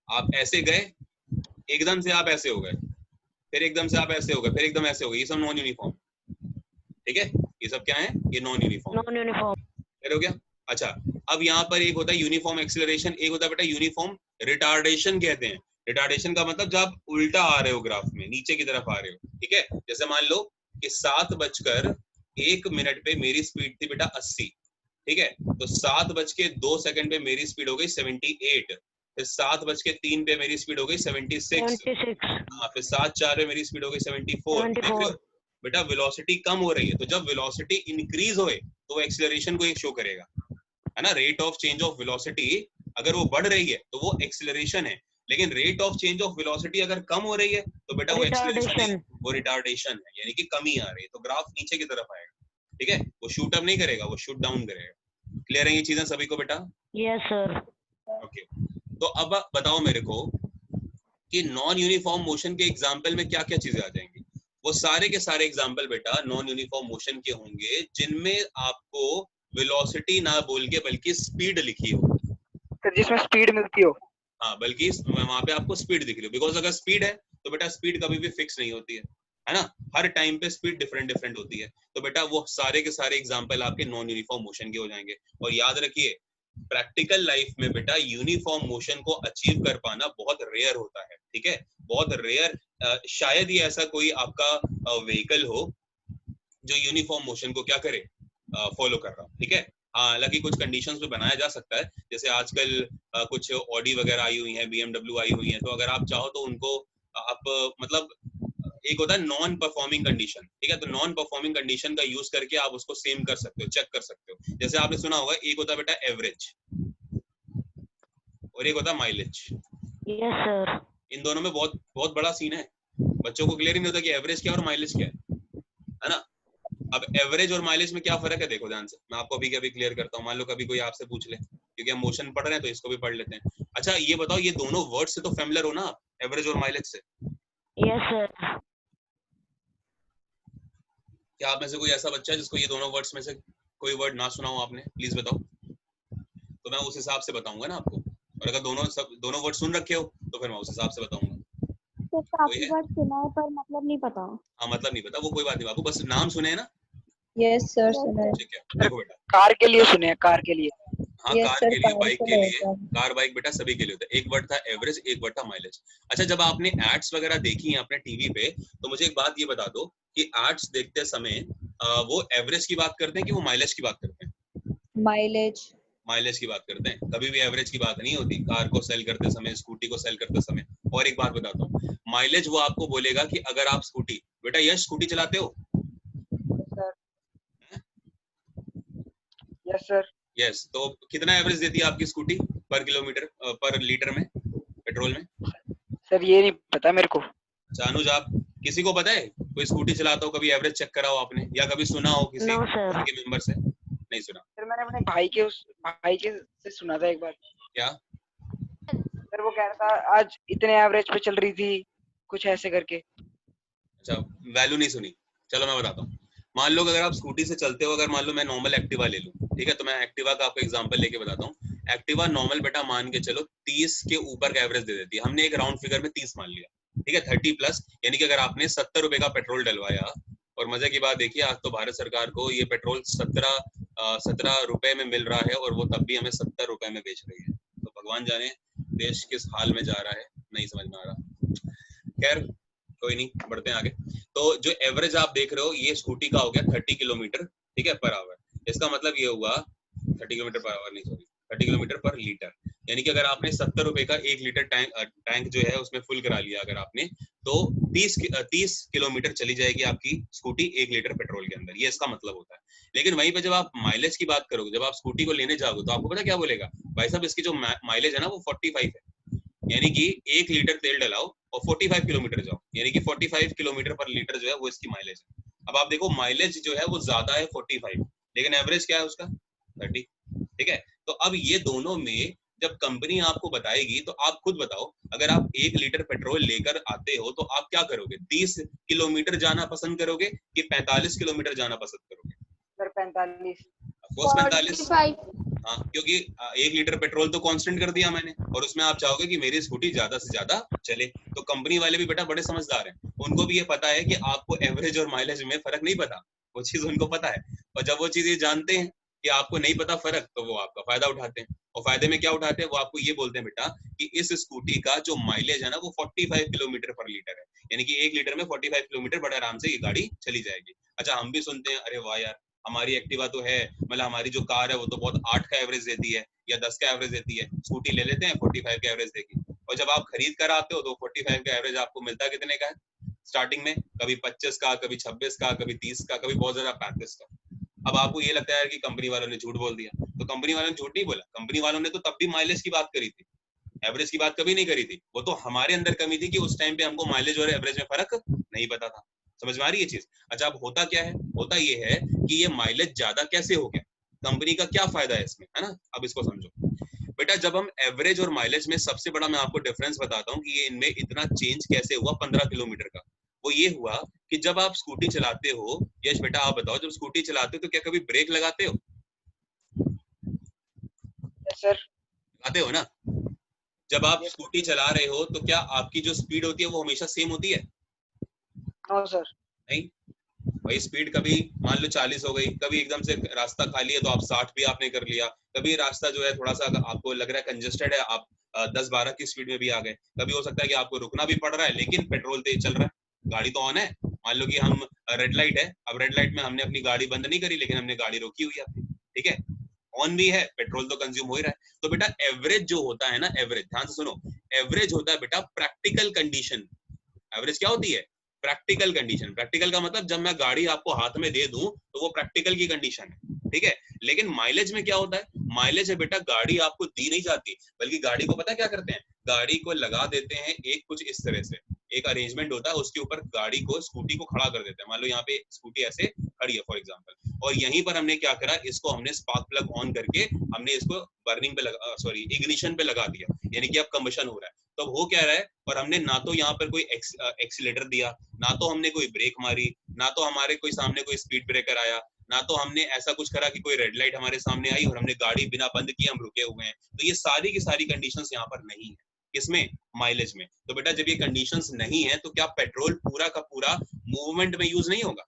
आप ऐसे गए, एकदम से आप ऐसे हो गए, फिर एकदम से आप ऐसे हो गए, फिर एकदम ऐसे हो गए, ये सब नॉन यूनिफॉर्म, ठीक है। ये सब क्या है, ये non uniform. Non uniform. Clear हो गया? अच्छा, अब यहाँ पर एक होता है यूनिफॉर्म एक्सीलरेशन, एक होता है बेटा यूनिफॉर्म रिटार्डेशन कहते हैं। रिटार्डेशन का मतलब जब आप उल्टा आ रहे हो, ग्राफ में नीचे की तरफ आ रहे हो, ठीक है। जैसे मान लो कि 7:01 पे मेरी स्पीड थी बेटा 80, ठीक है, तो 7:02 पे मेरी स्पीड हो गई 78, फिर 7:03 पे मेरी स्पीड हो गई 76, 76. हाँ, फिर 7:04 पे मेरी स्पीड हो गई 74। 74. बेटा वेलोसिटी कम हो रही है, तो जब वेलोसिटी इंक्रीज होए, तो वो एक्सीलरेशन को एक शो करेगा, है ना। Rate of change of velocity अगर वो बढ़ रही है, तो वो एक्सीलरेशन है, लेकिन rate of change of velocity अगर कम हो रही है, तो बेटा वो एक्सीलरेशन है, वो रिटार्डेशन है, यानी कि कमी आ रही है, तो ग्राफ नीचे की तरफ आएगा, ठीक है। वो शूट अप नहीं करेगा, वो शूट डाउन करेगा। क्लियर है ये चीजें सभी को बेटा? Yes, sir. ओके। तो अब बताओ मेरे को कि नॉन यूनिफॉर्म मोशन के एग्जाम्पल में क्या क्या चीजें आ जाएंगी। वो सारे के सारे एग्जाम्पल बेटा नॉन यूनिफॉर्म मोशन के होंगे जिनमें आपको वेलोसिटी ना बोल के बल्कि स्पीड लिखी हो। सर जिसमें स्पीड मिलती हो। हाँ, बल्कि वहां पे आपको स्पीड दिख रही हो, बिकॉज अगर स्पीड है तो बेटा स्पीड कभी भी फिक्स नहीं होती है ना, हर टाइम पे स्पीड डिफरेंट डिफरेंट होती है। तो बेटा वो सारे के सारे एग्जाम्पल आपके नॉन यूनिफॉर्म मोशन के हो जाएंगे। और याद रखिए प्रैक्टिकल लाइफ में बेटा यूनिफॉर्म मोशन को अचीव कर पाना बहुत रेयर होता है, ठीक है, बहुत रेयर। शायद ही ऐसा कोई आपका व्हीकल हो जो यूनिफॉर्म मोशन को क्या करे, फॉलो कर रहा हो, ठीक है। हाँ, हालांकि कुछ कंडीशंस में बनाया जा सकता है, जैसे आजकल कुछ ऑडी वगैरह आई हुई है, BMW आई हुई है, तो अगर आप चाहो तो उनको आप मतलब एक होता है नॉन परफॉर्मिंग कंडीशन, ठीक है, तो नॉन परफॉर्मिंग कंडीशन का यूज करके आप उसको सेम कर सकते हो, चेक कर सकते हो। जैसे आपने सुना होगा एक होता है बेटा एवरेज और एक होता है माइलेज। Yes sir. इन दोनों में बहुत बहुत बड़ा सीन है, बच्चों को क्लियर ही नहीं होता कि एवरेज क्या और माइलेज क्या है ना। अब एवरेज और माइलेज में क्या फर्क है, देखो ध्यान से, मैं आपको अभी कभी क्लियर करता हूँ। मान लो कभी कोई आपसे पूछ ले, क्योंकि हम मोशन पढ़ रहे हैं तो इसको भी पढ़ लेते हैं। अच्छा ये बताओ, ये दोनों वर्ड से तो फेमिलियर हो ना आप, एवरेज और माइलेज से? Yes sir. क्या आप में से कोई ऐसा बच्चा है जिसको ये दोनों वर्ड्स में से कोई वर्ड ना सुना हो आपने? प्लीज बताओ, तो मैं उस हिसाब से बताऊंगा ना आपको। और अगर दोनों वर्ड सुन रखे हो तो फिर मैं उस हिसाब से बताऊंगा। तो काफी बार सुना है पर मतलब नहीं पता। हाँ, मतलब नहीं पता, वो कोई बात नहीं बाबू, बस नाम सुने हैं ना। यस सर सुना है। ठीक है, देखो बेटा, कार के लिए सुने हैं, कार के लिए। हाँ Yes, कार sir, के लिए, कार बाइक के के लिए लिए, कार बाइक बेटा सभी के लिए होता है। एक वर्ड था एवरेज, एक वर्ड था माइलेज। अच्छा जब आपने एड्स वगैरह देखी हैं अपने टीवी पे, तो मुझे एक बात ये बता दो कि एड्स देखते समय वो एवरेज की बात करते हैं कि वो माइलेज की बात करते हैं? माइलेज। माइलेज की बात करते हैं, कभी भी एवरेज की बात नहीं होती कार को सेल करते समय, स्कूटी को सेल करते समय। और एक बात बताता हूँ, माइलेज वो आपको बोलेगा कि अगर आप स्कूटी, बेटा यश स्कूटी चलाते हो? Yes sir. यस, तो कितना एवरेज देती है आपकी स्कूटी पर किलोमीटर, पर लीटर में पेट्रोल में? सर ये नहीं पता मेरे को। अच्छा अनुज, आप किसी को पता है कोई स्कूटी चलाता हो, कभी एवरेज चेक करा हो आपने, या कभी सुना हो किसी नो सर। घर के मेंबर से? नहीं सुना? सर मैंने अपने भाई के से सुना था एक बार। क्या? सर वो कह रहा था आज इतने एवरेज पे चल रही थी, कुछ ऐसे करके। अच्छा, वैल्यू नहीं सुनी। चलो मैं बताता हूँ। मान लो अगर आप स्कूटी से चलते हो, अगर मान लो मैं नॉर्मल एक्टिवा ले लूँ, ठीक है, तो मैं एक्टिवा का आपको एग्जांपल लेके बताता हूँ। एक्टिवा नॉर्मल बेटा मान के चलो 30 के ऊपर का एवरेज दे देती है, हमने एक राउंड फिगर में 30 मान लिया, ठीक है, 30+, यानी कि अगर आपने 70 रुपए का पेट्रोल डलवाया, और मजे की बात देखिए आज तो भारत सरकार को ये पेट्रोल 17 रुपए में मिल रहा है, और वो तब भी हमें 70 रुपए में बेच रही है। तो भगवान जाने देश किस हाल में जा रहा है, नहीं समझ में आ रहा। खैर कोई नहीं, बढ़ते हैं आगे। तो जो एवरेज आप देख रहे हो ये स्कूटी का हो गया 30 किलोमीटर, ठीक है, पर आवर। इसका मतलब ये हुआ 30 किलोमीटर पर आवर नहीं, सॉरी 30 किलोमीटर पर लीटर, यानी कि अगर आपने 70 रुपए का 1 लीटर टैंक जो है उसमें फुल करा लिया अगर आपने, तो 30 किलोमीटर चली जाएगी आपकी स्कूटी 1 लीटर पेट्रोल के अंदर, ये इसका मतलब होता है। लेकिन वहीं पे जब आप माइलेज की बात करोगे, जब आप स्कूटी को लेने जाओगे तो आपको पता क्या बोलेगा, भाई साहब इसकी जो माइलेज है ना वो 45 है, यानी कि 1 लीटर तेल डलाओ और 45 किलोमीटर जाओ, यानी कि 45 किलोमीटर पर लीटर जो है वो इसकी माइलेज है। अब आप देखो माइलेज जो है वो ज्यादा है 45, लेकिन एवरेज क्या है उसका 30, ठीक है। तो अब ये दोनों में जब कंपनी आपको बताएगी तो आप खुद बताओ, अगर आप 1 लीटर पेट्रोल लेकर आते हो तो आप क्या करोगे, 30 किलोमीटर जाना पसंद करोगे कि 45 किलोमीटर जाना पसंद करोगे? सर 45। ऑफकोर्स 45। हाँ, क्योंकि 1 लीटर पेट्रोल तो कांस्टेंट कर दिया मैंने, और उसमें आप चाहोगे कि मेरी स्कूटी ज्यादा से ज्यादा चले। तो कंपनी वाले भी बेटा बड़े समझदार हैं, उनको भी ये पता है कि आपको एवरेज और माइलेज में फर्क नहीं पता, वो चीज उनको पता है। और जब वो चीज ये जानते हैं कि आपको नहीं पता फर्क, तो वो आपका फायदा उठाते हैं। और फायदे में क्या उठाते हैं, वो आपको ये बोलते हैं बेटा कि इस स्कूटी का जो माइलेज है ना वो 45 किलोमीटर पर लीटर है, यानी कि 1 लीटर में 45 किलोमीटर बड़े आराम से ये गाड़ी चली जाएगी। अच्छा हम भी सुनते हैं, अरे वाह यार हमारी एक्टिवा तो है, मतलब हमारी जो कार है वो तो बहुत 8 का एवरेज देती है या 10 का एवरेज देती है, स्कूटी ले लेते हैं 45 का एवरेज देगी। और जब आप खरीद कर आते हो तो 45 का एवरेज आपको मिलता कितने का है स्टार्टिंग में, कभी 25 का, कभी 26 का, कभी 30 का, कभी बहुत ज्यादा 35 का। अब आपको ये लगता है कि कंपनी वालों ने झूठ बोल दिया, तो कंपनी वालों ने झूठ नहीं बोला, कंपनी वालों ने तो तब भी माइलेज की बात करी थी, एवरेज की बात कभी नहीं करी थी। वो तो हमारे अंदर कमी थी कि उस टाइम पे हमको माइलेज और एवरेज में फर्क नहीं पता था। समझ में आ रही है चीज? अच्छा अब होता क्या है, होता ये है कि ये माइलेज ज्यादा कैसे हो गया, कंपनी का क्या फायदा है इसमें, है ना। अब इसको समझो, बेटा जब हम एवरेज और माइलेज में सबसे बड़ा मैं आपको डिफरेंस बताता हूँ कि ये इनमें इतना चेंज कैसे हुआ 15 किलोमीटर का। वो ये हुआ कि जब आप स्कूटी चलाते हो, यश बेटा आप बताओ, जब स्कूटी चलाते हो तो क्या कभी ब्रेक लगाते हो? सर लगाते हो ना? जब आप Yes. स्कूटी चला रहे हो तो क्या आपकी जो स्पीड होती है वो हमेशा सेम होती है? No sir. नहीं भाई, स्पीड कभी मान लो 40 हो गई, कभी एकदम से रास्ता खाली है तो आप 60 भी आपने कर लिया, कभी रास्ता जो है थोड़ा सा आपको लग रहा है कंजेस्टेड है, आप 10-12 की स्पीड में भी आ गए। कभी हो सकता है कि आपको रुकना भी पड़ रहा है लेकिन पेट्रोल तेज चल रहा है, गाड़ी तो ऑन है। मान लो कि हम रेड लाइट है, अब रेड लाइट में हमने अपनी गाड़ी बंद नहीं करी लेकिन हमने गाड़ी रोकी हुई है अपनी, ठीक है, ऑन भी है, पेट्रोल तो कंज्यूम हो ही रहा है। तो बेटा एवरेज जो होता है ना, एवरेज ध्यान से सुनो, एवरेज होता है बेटा प्रैक्टिकल कंडीशन। एवरेज क्या होती है? Practical condition. प्रैक्टिकल का मतलब जब मैं गाड़ी आपको हाथ में दे दूं तो वो प्रैक्टिकल की कंडीशन है, ठीक है। लेकिन माइलेज में क्या होता है? माइलेज है बेटा गाड़ी आपको दी नहीं जाती, बल्कि गाड़ी को पता क्या करते हैं, गाड़ी को लगा देते हैं एक कुछ इस तरह से, एक अरेंजमेंट होता है, उसके ऊपर गाड़ी को, स्कूटी को खड़ा कर देते हैं। मान लो यहाँ पे स्कूटी ऐसे खड़ी है फॉर एग्जांपल, और यहीं पर हमने क्या करा, इसको हमने स्पार्क प्लग ऑन करके हमने इसको बर्निंग पे लगा, सॉरी इग्निशन पे लगा दिया, यानी कि अब कंबशन हो रहा है। तो हो क्या रहा है, और हमने ना तो यहाँ पर कोई एक्सीलेटर दिया, ना तो हमने कोई ब्रेक मारी, ना तो हमारे कोई सामने कोई स्पीड ब्रेकर आया, ना तो हमने ऐसा कुछ करा कि कोई रेड लाइट हमारे सामने आई और हमने गाड़ी बिना बंद किए हम रुके हुए हैं। तो ये सारी की सारी कंडीशंस यहाँ पर नहीं है, किसमें? माइलेज में। तो बेटा जब ये कंडीशंस नहीं है तो क्या पेट्रोल पूरा का पूरा मूवमेंट में यूज नहीं होगा?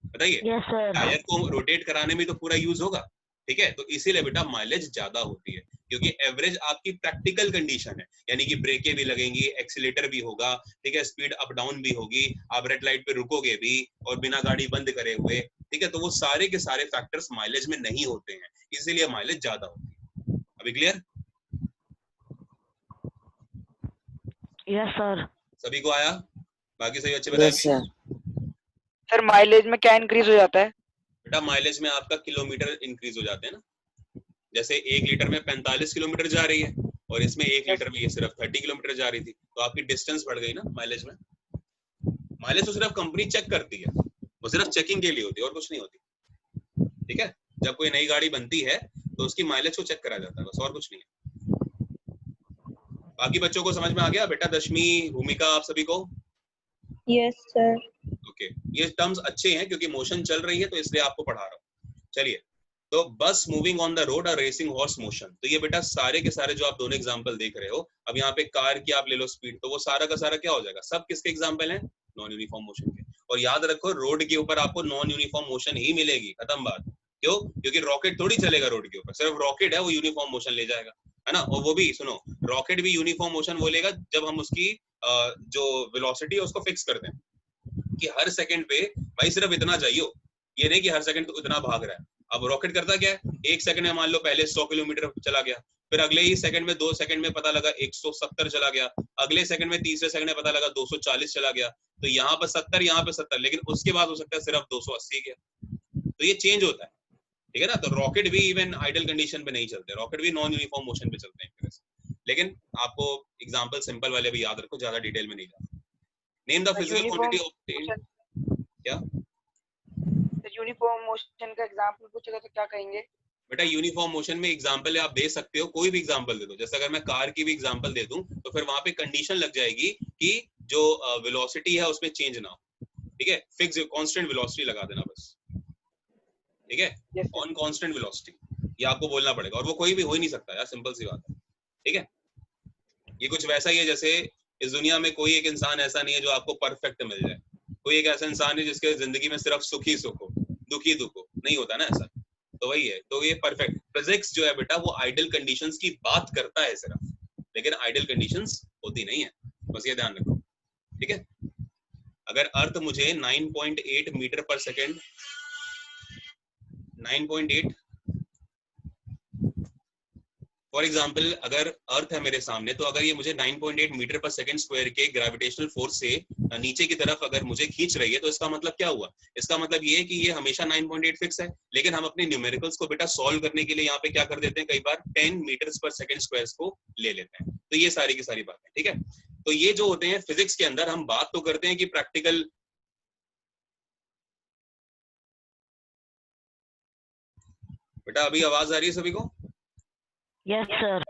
बताइए, यस सर। टायर को रोटेट कराने में तो पूरा यूज होगा, ठीक है। तो इसीलिए बेटा माइलेज ज्यादा होती है, क्योंकि एवरेज आपकी प्रैक्टिकल कंडीशन है, यानी कि ब्रेकें भी लगेंगी, एक्सीलेटर भी होगा, ठीक है, स्पीड अप डाउन भी होगी, आप रेड लाइट पे रुकोगे भी और बिना गाड़ी बंद करे हुए, ठीक है। तो वो सारे के सारे फैक्टर्स माइलेज में नहीं होते हैं, इसीलिए माइलेज ज्यादा होती है। अभी क्लियर? Yes sir. सभी को आया? बाकी सही अच्छे बताएंगे? सर माइलेज में क्या इंक्रीज हो जाता है? बेटा माइलेज में आपका किलोमीटर इंक्रीज हो जाते हैं ना, जैसे 1 लीटर में 45 किलोमीटर जा रही है और इसमें 1 लीटर में ये सिर्फ 30 किलोमीटर जा रही थी, तो आपकी डिस्टेंस बढ़ गई ना माइलेज में। माइलेज तो सिर्फ कंपनी चेक करती है, वो सिर्फ चेकिंग के लिए होती है और कुछ नहीं होती, ठीक है। जब कोई नई गाड़ी बनती है तो उसकी माइलेज को चेक करा जाता है, बस और कुछ नहीं है। बाकी बच्चों को समझ में आ गया बेटा? दशमी, भूमिका, आप सभी को? Yes, sir. ओके, ये टर्म्स अच्छे हैं क्योंकि मोशन चल रही है तो इसलिए आपको पढ़ा रहा हूँ। चलिए, तो बस मूविंग ऑन द रोड और रेसिंग हॉर्स मोशन, तो ये बेटा सारे के सारे जो आप दोनों एग्जांपल देख रहे हो, अब यहाँ पे कार की आप ले लो स्पीड, तो वो सारा का सारा क्या हो जाएगा, सब किसके एग्जांपल हैं? नॉन यूनिफॉर्म मोशन के। और याद रखो रोड के ऊपर आपको नॉन यूनिफॉर्म मोशन ही मिलेगी, खत्म बात। क्यों? क्योंकि रॉकेट थोड़ी चलेगा रोड के ऊपर, सिर्फ रॉकेट है वो यूनिफॉर्म मोशन ले जाएगा, है ना। और वो भी सुनो, रॉकेट भी यूनिफॉर्म मोशन वो लेगा जब हम उसकी जो वेलोसिटी है उसको फिक्स कर दें कि हर सेकंड पे भाई सिर्फ इतना चाहिए, ये नहीं कि हर सेकंड तो इतना भाग रहा है। अब रॉकेट करता क्या है, एक सेकंड में मान लो पहले 100 किलोमीटर चला गया, फिर अगले ही सेकंड में 2 सेकंड में पता लगा 170 चला गया, अगले सेकंड में तीसरे सेकंड में पता लगा 240 चला गया, तो यहाँ पर 70, यहाँ पे 70, लेकिन उसके बाद हो सकता है सिर्फ 280 गया। तो ये चेंज होता है, ठीक है ना। तो रॉकेट भी इवन आइडल कंडीशन पे नहीं चलते, रॉकेट भी नॉन यूनिफॉर्म मोशन पे चलते हैं एक तरह से। लेकिन आपको एग्जांपल सिंपल वाले भी याद रखो, ज्यादा डिटेल में नहीं जाना। Name the physical quantity of क्या? यूनिफॉर्म मोशन का एग्जांपल पूछेगा तो क्या कहेंगे? बेटा यूनिफॉर्म मोशन में एग्जांपल आप दे सकते हो, कोई भी एग्जांपल दे दो। जैसे अगर मैं कार की भी एग्जांपल दे दूं तो फिर वहां पे कंडीशन लग जाएगी कि जो वेलोसिटी है उसमें चेंज ना हो, ठीक है। फिक्स कांस्टेंट वेलोसिटी लगा देना बस, ठीक है, ऑन कांस्टेंट वेलोसिटी, ये आपको बोलना पड़ेगा, और वो कोई भी हो ही नहीं सकता यार, सिंपल सी बात है, ठीक है। ये कुछ वैसा ही है जैसे इस दुनिया में कोई एक इंसान ऐसा नहीं है जो आपको परफेक्ट मिल जाए, कोई एक ऐसा इंसान है जिसके जिंदगी में सिर्फ सुख ही सुख हो, दुख ही दुख हो, नहीं होता ना ऐसा। तो वही है, तो ये परफेक्ट फिजिक्स जो है बेटा वो आइडियल कंडीशंस की बात करता है सिर्फ, लेकिन आइडियल कंडीशंस होती नहीं है, बस ये ध्यान रखो, ठीक है। अगर अर्थ मुझे 9.8 मीटर पर सेकेंड, 9.8 फॉर एग्जाम्पल, अगर अर्थ है मेरे सामने, तो अगर ये मुझे 9.8 मीटर पर सेकंड स्क्वायर के ग्रेविटेशनल फोर्स से नीचे की तरफ अगर मुझे खींच रही है, तो इसका मतलब क्या हुआ? इसका मतलब ये है कि ये हमेशा 9.8 फिक्स है, लेकिन हम अपने न्यूमेरिकल्स को बेटा सॉल्व करने के लिए यहाँ पे क्या कर देते हैं, कई बार 10 मीटर्स पर सेकंड स्क्वायर को ले लेते हैं। तो ये सारी की सारी बात है, ठीक है। तो ये जो होते हैं फिजिक्स के अंदर, हम बात तो करते हैं कि प्रैक्टिकल, बेटा अभी आवाज आ रही है सभी को? Yes sir.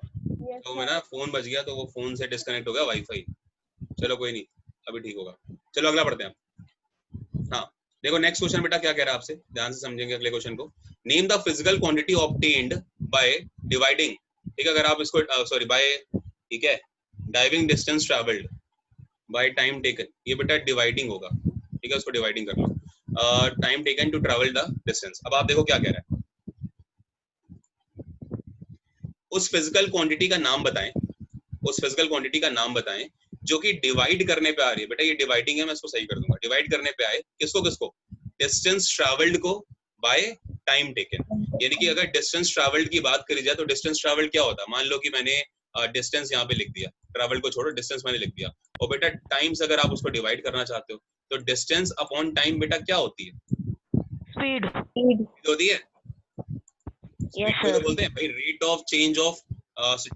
Yes, तो मेरा फोन बज गया, तो वो फोन से डिस्कनेक्ट हो गया वाईफाई। चलो कोई नहीं, अभी ठीक होगा। चलो अगला पढ़ते हैं। हाँ देखो नेक्स्ट क्वेश्चन बेटा क्या कह रहा है आपसे, ध्यान से समझेंगे अगले क्वेश्चन को। Name the physical quantity obtained by dividing, ठीक है, अगर आप इसको सॉरी बाय, ठीक है, dividing distance travelled by time taken, ये बेटा डिवाइडिंग होगा, ठीक है, उसको डिवाइडिंग कर लो, time taken to travel the distance. अब आप देखो क्या कह रहा है, उस फिजिकल क्वांटिटी का नाम बताएं, उस फिजिकल क्वांटिटी का नाम बताएं जो कि डिवाइड करने पे आ रही है। बेटा ये डिवाइडिंग है, मैं इसको सही कर दूंगा, डिवाइड करने पे आए किसको किसको, डिस्टेंस ट्रैवल्ड को बाय टाइम टेकन। यानी कि अगर डिस्टेंस ट्रैवल्ड की बात करी जाए तो डिस्टेंस ट्रैवल्ड क्या होता है, मान लो कि मैंने डिस्टेंस यहाँ पे लिख दिया, ट्रैवल को छोड़ो, डिस्टेंस मैंने लिख दिया, और बेटा टाइम्स अगर आप उसको डिवाइड करना चाहते हो तो डिस्टेंस अपॉन टाइम बेटा क्या होती है, स्पीड होती है। यस स्पीड को सर बोलते हैं भाई rate of change of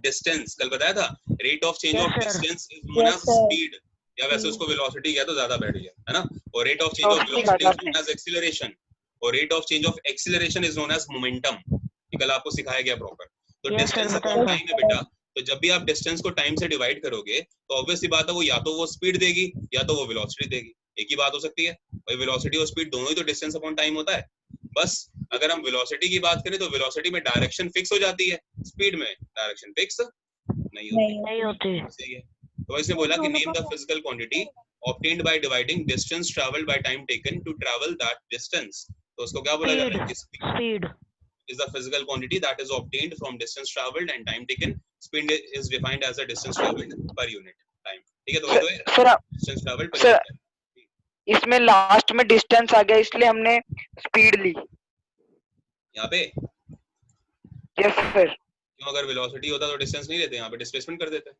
distance, कल बताया था, rate of change Yes, of sir. Distance is known Yes, as sir. Speed, या वैसे उसको वेलोसिटी किया तो ज्यादा बैठ गया है ना। और rate of change of Velocity velocity कहा इज आपने। नोन एज एक्सीलरेशन, और rate of change of acceleration is known as momentum. ये कल आपको सिखाया गया प्रॉपर। तो Yes, sir, डिस्टेंस बताया अपॉन था। टाइम है बेटा, तो जब भी आप डिस्टेंस को टाइम से डिवाइड करोगे तो ऑब्वियस सी बात है वो या तो वो स्पीड देगी या तो वो वेलोसिटी देगी। एक ही बात हो सकती है भाई, वेलोसिटी और स्पीड दोनों ही तो डिस्टेंस अपॉन टाइम होता है। बस अगर हम वेलोसिटी की बात करें तो वेलोसिटी में डायरेक्शन फिक्स हो जाती है, स्पीड में डायरेक्शन फिक्स नहीं होती। नहीं होती। सही है। तो इसने बोला कि name the physical quantity obtained by dividing distance traveled by time taken to travel that distance। तो उसको क्या बोला जा रहा है कि speed is the physical quantity that is obtained from distance traveled and time taken। Speed is defined as a distance traveled per unit time। ठीक है, तो वही तो है sir distance traveled per sir unit time। इसमें last में distance आ गया इसलिए हमने स्पीड ली। यहाँ पे यस सर। क्यों, अगर वेलोसिटी होता तो डिस्टेंस नहीं लेते, यहाँ पे डिस्प्लेसमेंट कर देते,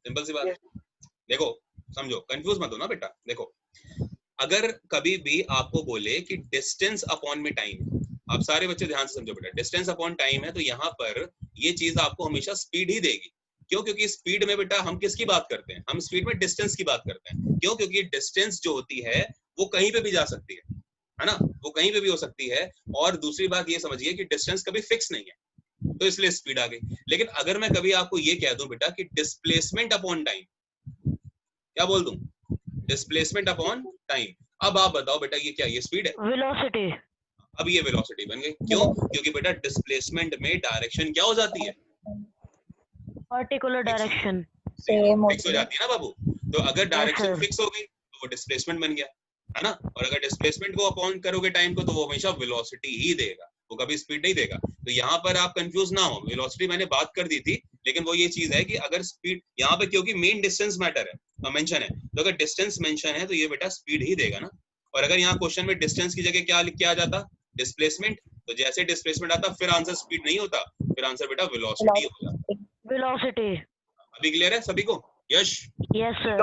सिंपल सी बात है। देखो समझो, कंफ्यूज मत हो ना बेटा। देखो अगर कभी भी आपको बोले कि डिस्टेंस अपॉन में टाइम, आप सारे बच्चे ध्यान से समझो बेटा, डिस्टेंस अपॉन टाइम है तो यहाँ पर ये चीज आपको हमेशा स्पीड ही देगी। क्यों, क्योंकि स्पीड में बेटा हम किसकी बात करते हैं, हम स्पीड में डिस्टेंस की बात करते हैं। क्यों, क्योंकि डिस्टेंस जो होती है वो कहीं पे भी जा सकती है ना, वो कहीं पे भी हो सकती है। और दूसरी बात ये समझिए कि डिस्टेंस कभी फिक्स नहीं है, तो इसलिए स्पीड आ गई। लेकिन अगर मैं कभी आपको ये कह दूं बेटा कि डिस्प्लेसमेंट अपॉन टाइम, क्या बोल दूं, डिस्प्लेसमेंट अपॉन टाइम, अब आप बताओ बेटा ये क्या, ये स्पीड है, वेलोसिटी। अब ये वेलोसिटी बन गई। क्यों, क्योंकि बेटा डिस्प्लेसमेंट में डायरेक्शन क्या हो जाती है, पर्टिकुलर डायरेक्शन Same फिक्स हो जाती है ना बाबू। तो अगर डायरेक्शन sir. फिक्स हो गई तो वो डिस्प्लेसमेंट बन गया, है ना। और अगर डिस्प्लेसमेंट को अपॉन करोगे टाइम को तो वो हमेशा वेलोसिटी ही देगा, वो कभी स्पीड नहीं देगा। तो यहाँ पर आप कंफ्यूज ना हो, वेलोसिटी मैंने बात कर दी थी, लेकिन वो ये चीज है कि अगर स्पीड यहाँ पे, क्योंकि मेन डिस्टेंस मैटर है, मेंशन है, तो अगर डिस्टेंस मेंशन है तो ये बेटा स्पीड ही देगा ना। और अगर यहाँ क्वेश्चन में डिस्टेंस की जगह क्या लिख के आ जाता, डिस्प्लेसमेंट, तो जैसे डिस्प्लेसमेंट आता फिर आंसर स्पीड नहीं होता, फिर आंसर बेटा वेलोसिटी हो जाता। वेलोसिटी। अभी क्लियर है सभी को? Yes, yes sir.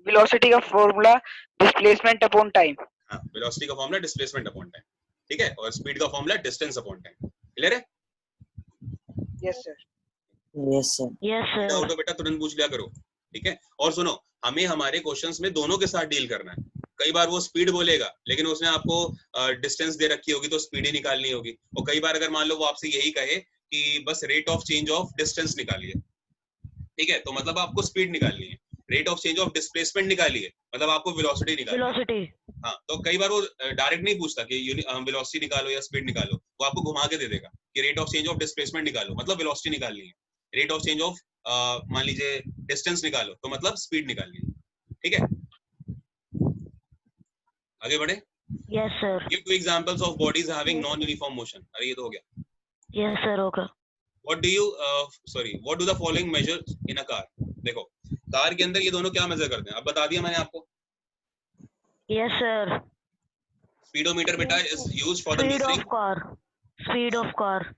वेलोसिटी का फॉर्मूला डिस्प्लेसमेंट अपॉन टाइम। हाँ, वेलोसिटी का फॉर्मूला डिस्प्लेसमेंट अपॉन टाइम, ठीक है, और स्पीड का formula distance upon time. Clear है? Yes sir. Yes, sir. Yes sir. Doubt हो बेटा तुरंत पूछ लिया करो, ठीक है। और सुनो, हमें हमारे क्वेश्चंस में दोनों के साथ डील करना है। कई बार वो स्पीड बोलेगा लेकिन उसने आपको डिस्टेंस दे रखी होगी तो स्पीड ही निकालनी होगी। और कई बार अगर मान लो वो आपसे यही कहे कि बस rate of change of distance निकालिए, ठीक है, तो मतलब आपको स्पीड निकालनी है। Rate of change of displacement निकालिए, मतलब आपको वेलोसिटी निकालनी है। वेलोसिटी। हाँ, तो कई बार वो डायरेक्ट नहीं पूछता कि वेलोसिटी निकालो या स्पीड निकालो, वो आपको घुमा के दे देगा कि rate of change of displacement निकालो, मतलब वेलोसिटी निकालनी है। रेट ऑफ चेंज ऑफ मान लीजिए डिस्टेंस निकालो, तो मतलब स्पीड निकालनी है, ठीक है। आगे बढ़े। Yes sir. Give two examples of bodies having non uniform motion. अरे ये तो हो गया। यस सर होगा। What do the following measure in a car. देखो कार के अंदर ये दोनों क्या मेजर करते हैं, अब बता दिया मैंने आपको। Yes sir. स्पीडोमीटर बेटा is used for the speed of measuring car. Speed of car.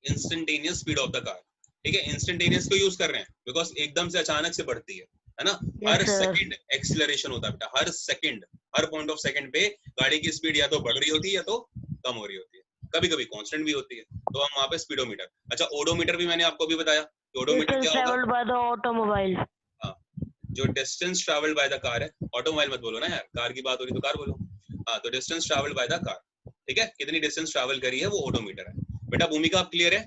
Instantaneous speed of the car, ठीक है। इंस्टेंटेनियस को यूज कर रहे हैं बिकॉज एकदम से अचानक से बढ़ती है ना। हर sir. सेकंड एक्सीलरेशन होता है बेटा, हर सेकंड, हर पॉइंट ऑफ सेकंड पे गाड़ी की स्पीड या तो बढ़ रही होती है या तो कम हो रही होती है, कभी कभी कांस्टेंट भी होती है, तो हम वहां पे स्पीडोमीटर। अच्छा, ओडोमीटर भी मैंने आपको भी बताया। ओडोमीटर क्या होगा, ट्रैवल्ड बाय द ऑटोमोबाइल। जो distance travelled by the car है, ऑटोमोबाइल मत बोलो ना यार, कार की बात हो रही तो कार बोलो। हाँ, तो distance travelled by the car, ठीक है, कितनी डिस्टेंस ट्रैवल करी है वो ओडोमीटर है बेटा। भूमिका आप क्लियर है?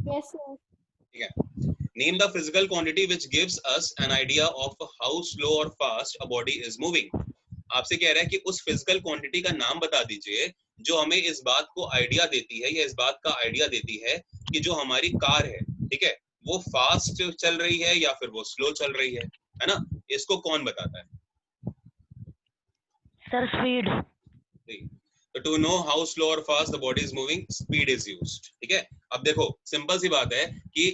Yes, sir. ठीक है. Name the physical quantity which gives us an idea of how slow or fast a body is moving. आपसे कह रहा है कि उस फिजिकल क्वांटिटी का नाम बता दीजिए जो हमें इस बात को आइडिया देती है या इस बात का आइडिया देती है कि जो हमारी कार है, ठीक है, वो फास्ट चल रही है या फिर वो स्लो चल रही है ना. इसको कौन बताता है? Sir speed. तो टू नो हाउ स्लो और fast the body is moving, speed is used. ठीक है. अब देखो सिंपल सी बात है कि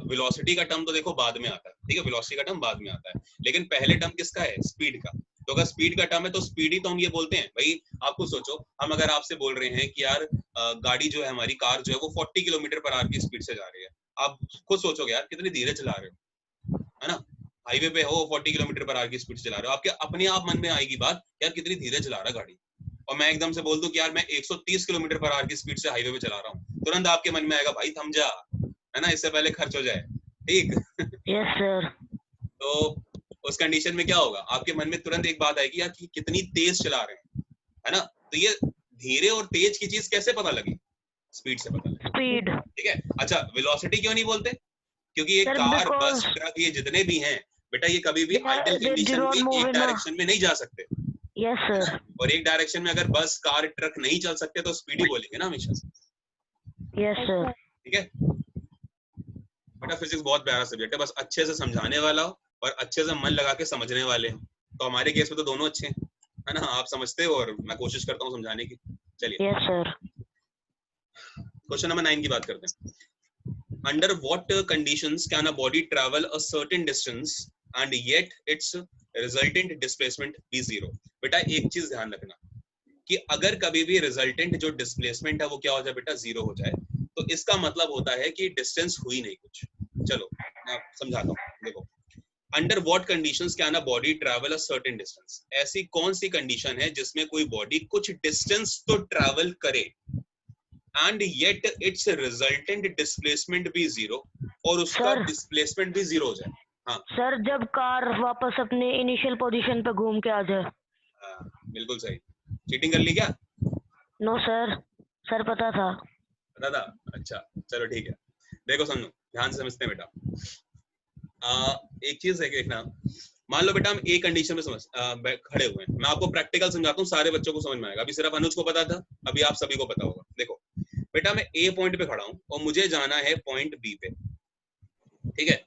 वेलोसिटी का टर्म तो देखो बाद में आता है, ठीक है, वेलोसिटी का टर्म बाद में आता है, लेकिन पहले टर्म किसका है? स्पीड का. तो अगर स्पीड का टर्म है तो स्पीड ही तो हम ये बोलते हैं भाई. आप खुद सोचो, हम अगर आपसे बोल रहे हैं कि यार गाड़ी जो है हमारी कार जो है वो 40 किलोमीटर पर आवर की स्पीड से जा रही है, आप खुद सोचोगे यार कितनी धीरे चला रहे हो, है ना. हाईवे पे हो 40 किलोमीटर पर आवर की स्पीड से चला रहे हो, आपके अपने आप मन में आएगी बात यार कितनी धीरे चला रहा है गाड़ी. और मैं एकदम से बोल दूं कि यार मैं 130 किलोमीटर पर आवर की स्पीड से हाईवे पे चला रहा हूँ, तुरंत आपके मन में आएगा भाई थम जा, है ना, इससे पहले खर्च हो जाए. ठीक. Yes sir. तो उस कंडीशन में क्या होगा? आपके मन में तुरंत एक बात आएगी यार कि कितनी तेज चला रहे हैं, है ना. तो ये धीरे और तेज की चीज कैसे पता लगी? स्पीड से पता लगी. स्पीड. ठीक है. अच्छा, वेलोसिटी क्यों नहीं बोलते? क्योंकि ये कार, बस, ट्रक, ये जितने भी हैं बेटा, ये कभी भी आइडल कंडीशन में एक डायरेक्शन में नहीं जा सकते. Yes sir. और एक डायरेक्शन में अगर बस, कार, ट्रक नहीं चल सकते तो स्पीड ही बोलेंगे ना हमेशा. Yes sir. ठीक है बेटा, फिजिक्स बहुत प्यारा सब्जेक्ट है, बस अच्छे से समझाने वाला हो और अच्छे से मन लगा के समझने वाले हो. तो हमारे केस में तो दोनों अच्छे हैं, है ना. आप समझते हो और मैं कोशिश करता हूँ समझाने की. चलिए यस सर. क्वेश्चन नंबर 9 की बात करते हैं. Under what conditions can a body travel a certain distance and yet its resultant displacement be zero. बेटा एक चीज ध्यान रखना कि अगर कभी भी रिजल्टेंट जो डिस्प्लेसमेंट है वो क्या हो जाए बेटा? जीरो हो जाए, तो इसका मतलब होता है कि डिस्टेंस हुई नहीं कुछ. चलो मैं समझाता हूँ. देखो, under what conditions can a body travel a certain distance. ऐसी कौन सी कंडीशन है जिसमें कोई बॉडी कुछ डिस्टेंस तो ट्रैवल करे and yet its resultant displacement भी जीरो, और उसका डिस्प्लेसमेंट भी जीरो हो जाए? हाँ सर, जब कार वापस अपने इनिशियल पोजीशन पे घूम के आ जाए. बिल्कुल सही. चीटिंग कर ली क्या? No sir. सर पता था. पता था? अच्छा चलो ठीक है. देखो समझो, ध्यान से समझते हैं बेटा. एक चीज है कि देखना, मान लो बेटा हम एक कंडीशन में खड़े हुए हैं. मैं आपको प्रैक्टिकल समझाता हूँ, सारे बच्चों को समझ में आएगा. अभी सिर्फ अनुज को पता था, अभी आप सभी को पता होगा. देखो बेटा, मैं ए पॉइंट पे खड़ा हूँ और मुझे जाना है पॉइंट बी पे. ठीक है.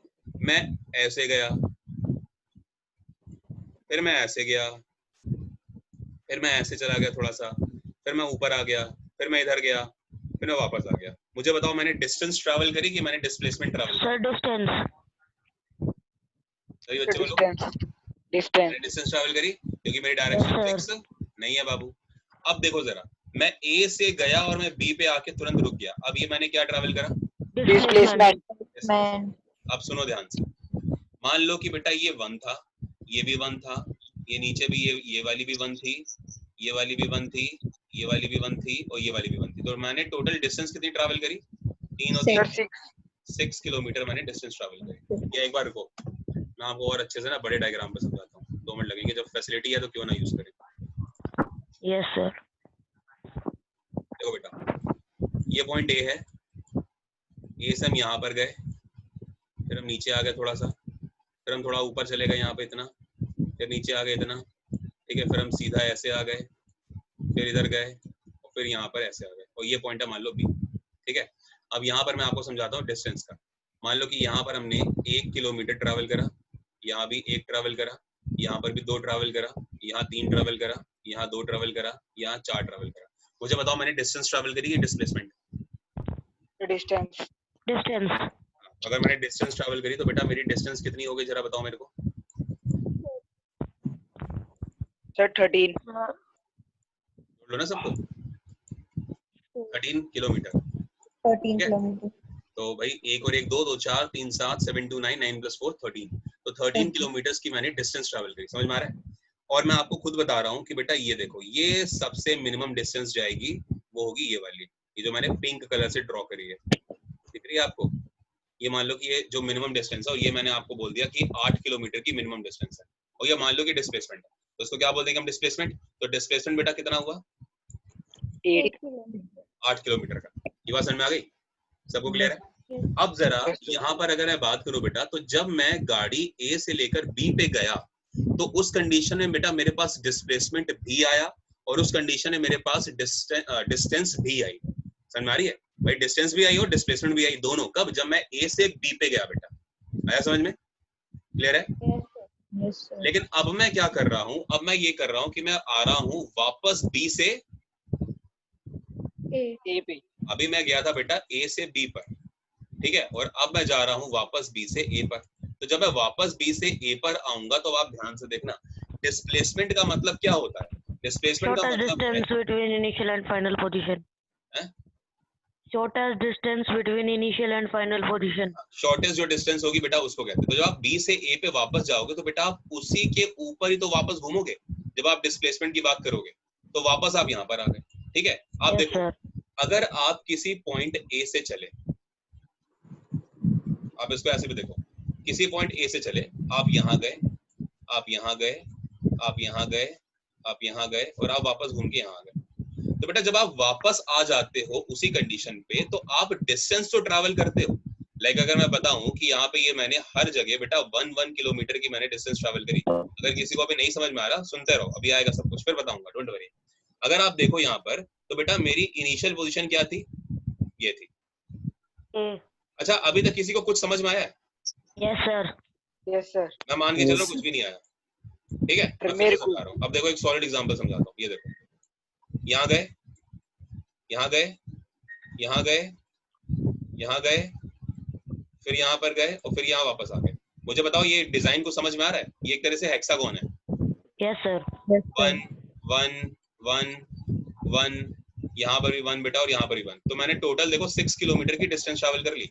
मैं ऐसे गया, फिर मैं ऐसे गया, फिर मैं ऐसे चला गया थोड़ा सा, फिर मैं ऊपर आ गया, फिर मैं इधर गया, फिर मैं वापस आ गया. मुझे बताओ मैंने डिस्टेंस ट्रैवल करी कि मैंने डिस्प्लेसमेंट ट्रैवल सर डिस्टेंस. सही बच्चे बोलो. डिस्टेंस ट्रैवल करी क्योंकि मेरी डायरेक्शन फिक्स नहीं है बाबू. अब देखो जरा, मैं ए से गया और मैं बी पे आके तुरंत रुक गया. अब ये मैंने क्या ट्रैवल करा? डिस्प्लेसमेंट. अब सुनो ध्यान से. मान लो कि बेटा ये 1 था, ये भी 1 था, ये नीचे भी ये वाली भी 1 थी, ये वाली भी 1 थी, ये वाली भी 1 थी और ये वाली भी 1 थी. तो मैंने टोटल डिस्टेंस कितनी ट्रैवल करी? 3 और 6 किलोमीटर मैंने डिस्टेंस ट्रैवल करी. या एक बार रुको, मैं आपको और अच्छे से ना बड़े डायग्राम पे समझाता हूँ. 2 मिनट लगेंगे, जब फैसिलिटी है तो क्यों ना यूज करें. Yes sir. देखो बेटा, ये पॉइंट ए है, ए से हम यहाँ पर गए, फिर हम नीचे आ गए थोड़ा सा, फिर हम थोड़ा ऊपर चले गए यहाँ पे इतना, फिर नीचे आ गए इतना. ठीक है. फिर हम सीधा ऐसे आ गए, फिर इधर गए और फिर यहाँ पर ऐसे आ गए, और ये पॉइंट है मान लो बी. ठीक है. अब यहाँ पर मैं आपको समझाता हूँ डिस्टेंस का. मान लो कि यहाँ पर हमने 1 किलोमीटर ट्रैवल करा, यहाँ भी 1 ट्रैवल करा, यहाँ पर भी 2 ट्रैवल करा, यहाँ 3 ट्रैवल करा, यहाँ 2 ट्रैवल करा, यहाँ 4 ट्रैवल करा. मुझे बताओ मैंने डिस्टेंस ट्रैवल करी या डिस्प्लेसमेंट? डिस्टेंस. डिस्टेंस. अगर मैंने डिस्टेंस ट्रैवल करी तो बेटा मेरी डिस्टेंस कितनी हो गई जरा बताओ मेरे को. सर 13. बोलो ना सबको. 13 किलोमीटर. 13 किलोमीटर. तो भाई 1 और 1 2, 2 4, 3 7, 7 2 9, 9 + 4 13. तो 13 किलोमीटर की मैंने डिस्टेंस ट्रैवल करी. समझ में आ रहा है? और मैं आपको खुद बता रहा हूँ कि बेटा ये देखो, ये सबसे मिनिमम डिस्टेंस जाएगी, वो होगी ये वाली, ये जो मैंने पिंक कलर से ड्रॉ करी है. दिख रही है आपको? ये मान लो कि ये जो मिनिमम डिस्टेंस है, और ये मैंने आपको बोल दिया कि 8 किलोमीटर की मिनिमम डिस्टेंस है, और ये मान लो कि डिस्प्लेसमेंट है. तो इसको क्या बोल देंगे हम? डिस्प्लेसमेंट. तो डिस्प्लेसमेंट बेटा कितना हुआ? 8 8 किलोमीटर का. ये बात समझ में आ गई? सबको क्लियर है? अब जरा यहाँ पर अगर मैं बात करूं बेटा, तो जब मैं गाड़ी ए से लेकर बी पे गया तो उस कंडीशन में बेटा मेरे पास डिस्प्लेसमेंट भी आया और उस कंडीशन में मेरे पास डिस्टेंस भी आई। समझ में आ रही है भाई? डिस्टेंस भी आई और डिस्प्लेसमेंट भी आई, दोनों। कब? जब मैं ए से बी पे गया बेटा। आया समझ में? क्लियर है? Yes, sir. लेकिन अब मैं क्या कर रहा हूं? अब मैं ये कर रहा हूं कि मैं आ रहा हूं वापस बी से ए पे। अभी मैं गया था बेटा ए से बी पर, ठीक है, और अब मैं जा रहा हूं वापस बी से ए पर। तो जब मैं वापस बी से ए पर आऊंगा तो आप ध्यान से देखना, डिस्प्लेसमेंट का मतलब क्या होता है? डिस्प्लेसमेंट का Shortest मतलब है, distance between initial and final position. हैं? Shortest distance between initial and final position. Shortest जो डिस्टेंस होगी बेटा उसको कहते हैं। तो जब आप बी से ए पे वापस जाओगे तो बेटा आप उसी के ऊपर ही तो वापस घूमोगे। जब आप डिस्प्लेसमेंट की बात करोगे तो वापस आप यहाँ पर आ गए, ठीक है। आप Yes, देखो, sir. अगर आप किसी पॉइंट ए से चले, आप इसको ऐसे भी देखो, किसी पॉइंट ए से चले, आप यहाँ गए, आप यहाँ गए, आप यहाँ गए, आप यहाँ गए और आप वापस घूम के यहाँ आ गए। तो बेटा जब आप वापस आ जाते हो उसी कंडीशन पे तो आप डिस्टेंस तो ट्रैवल करते हो। लाइक अगर मैं बताऊं कि यहाँ पे ये मैंने हर जगह बेटा 1 किलोमीटर की मैंने डिस्टेंस ट्रैवल करी। अगर किसी को अभी नहीं समझ में आ रहा सुनते रहो, अभी आएगा सब कुछ, फिर बताऊंगा, डोंट वरी। अगर आप देखो यहाँ पर तो बेटा मेरी इनिशियल पोजीशन क्या थी? ये थी। A. अच्छा, अभी तक किसी को कुछ समझ में आया है? Yes, sir. Yes sir. मैं मान के चलो Yes. कुछ भी नहीं आया, ठीक है। फिर मैं मेरे फिर से समझा रहा हूँ। अब देखो एक सॉलिड एग्जांपल समझाता हूँ। ये देखो, यहाँ गए, यहाँ गए, यहाँ गए, यहाँ गए, फिर यहाँ पर गए और फिर यहाँ वापस आ गए। मुझे बताओ ये डिजाइन को समझ में आ रहा है? ये एक तरह से हेक्सागोन है। Yes, sir. Yes, sir. 1 1 1 1, यहाँ पर भी 1 बेटा और यहाँ पर भी 1। तो मैंने टोटल देखो 6 किलोमीटर की डिस्टेंस ट्रैवल कर ली।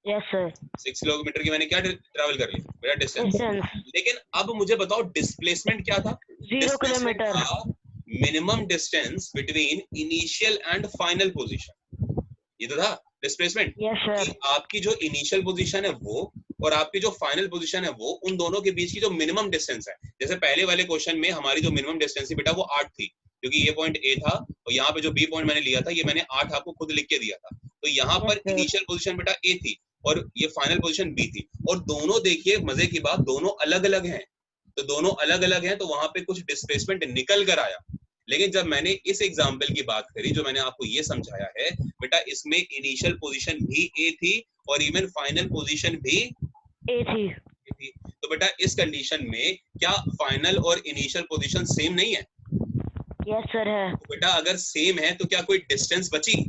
Yes, sir. 6 किलोमीटर की मैंने क्या ट्रैवल कर ली बेटा? डिस्टेंस। Distance. लेकिन अब मुझे बताओ डिस्प्लेसमेंट क्या था? 0 kilometer. Minimum distance between initial and final position, ये तो था डिस्प्लेसमेंट। Yes, sir. आपकी जो इनिशियल पोजीशन है वो और आपकी जो फाइनल पोजीशन है वो, उन दोनों के बीच की जो मिनिमम डिस्टेंस है। जैसे पहले वाले क्वेश्चन में हमारी जो मिनिमम डिस्टेंस थी बेटा वो 8 थी, क्योंकि ये पॉइंट ए था और यहाँ पे जो बी पॉइंट मैंने लिया था ये मैंने 8 आपको खुद लिख के दिया था। तो यहाँ Yes, पर sir. इनिशियल पोजीशन बेटा ए थी और ये फाइनल पोजीशन बी थी, और दोनों देखिए मजे की बात, दोनों अलग अलग हैं। तो दोनों अलग अलग हैं तो वहां पे कुछ डिस्प्लेसमेंट निकल कर आया। लेकिन जब मैंने इस एग्जाम्पल की बात करी, जो मैंने आपको ये समझाया है बेटा, इसमें इनिशियल पोजीशन भी ए थी और इवन फाइनल पोजीशन भी A थी. ए थी। तो बेटा इस कंडीशन में क्या फाइनल और इनिशियल पोजीशन सेम नहीं है? Yes, sir. है. तो बेटा अगर सेम है तो क्या कोई डिस्टेंस बची?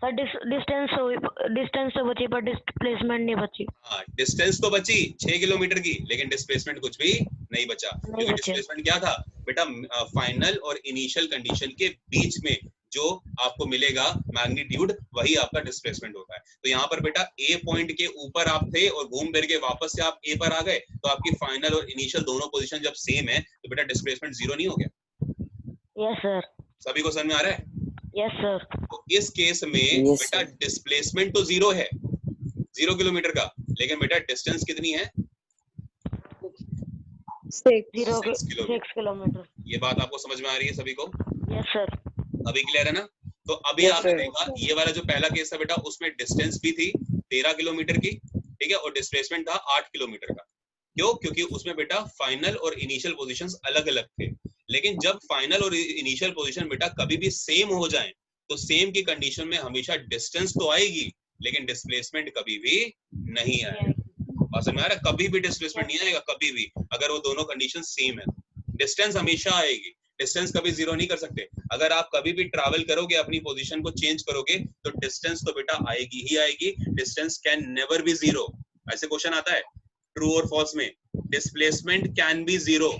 Sir, distance तो बची पर displacement नहीं बची. हाँ, डिस्टेंस तो बची 6 किलोमीटर की, लेकिन डिस्प्लेसमेंट कुछ भी नहीं बचा। क्योंकि बचे. डिस्प्लेसमेंट क्या था बेटा? फाइनल और इनिशियल कंडीशन के बीच में जो आपको मिलेगा मैग्नीट्यूड, वही आपका डिस्प्लेसमेंट होता है। तो यहाँ पर बेटा ए पॉइंट के ऊपर आप थे और घूम फिर के वापस से आप ए पर आ गए, तो आपकी फाइनल और इनिशियल दोनों पोजीशन जब सेम है तो बेटा डिस्प्लेसमेंट 0 नहीं हो गया? Yes, sir. सभी को समझ में आ रहा है? Yes, sir. तो इस केस में Yes, बेटा डिस्प्लेसमेंट तो 0 है, 0 किलोमीटर का, लेकिन बेटा डिस्टेंस कितनी है? 6. 6 kilometer. ये बात आपको समझ में आ रही है सभी को? Yes, sir. अभी क्लियर है ना? तो अभी Yes, आपने sir. देखा ये वाला जो पहला केस था बेटा, उसमें डिस्टेंस भी थी 13 किलोमीटर की, ठीक है, और डिस्प्लेसमेंट था 8 किलोमीटर का। क्यों? क्योंकि उसमें बेटा फाइनल और इनिशियल पोजीशंस अलग अलग थे। लेकिन जब फाइनल और इनिशियल पोजीशन बेटा कभी भी सेम हो जाए तो सेम की कंडीशन में हमेशा डिस्टेंस तो आएगी, लेकिन डिस्प्लेसमेंट कभी भी नहीं आएगा। बात समझ में आ रहा है? कभी भी डिस्प्लेसमेंट नहीं आएगा, कभी भी, अगर वो दोनों कंडीशन सेम है। डिस्टेंस हमेशा आएगी, डिस्टेंस कभी 0 नहीं कर सकते। अगर आप कभी भी ट्रैवल करोगे, अपनी पोजीशन को चेंज करोगे, तो डिस्टेंस तो बेटा आएगी ही आएगी। Distance can never be 0। ऐसे क्वेश्चन आता है ट्रू और फॉल्स में, डिस्प्लेसमेंट कैन बी 0।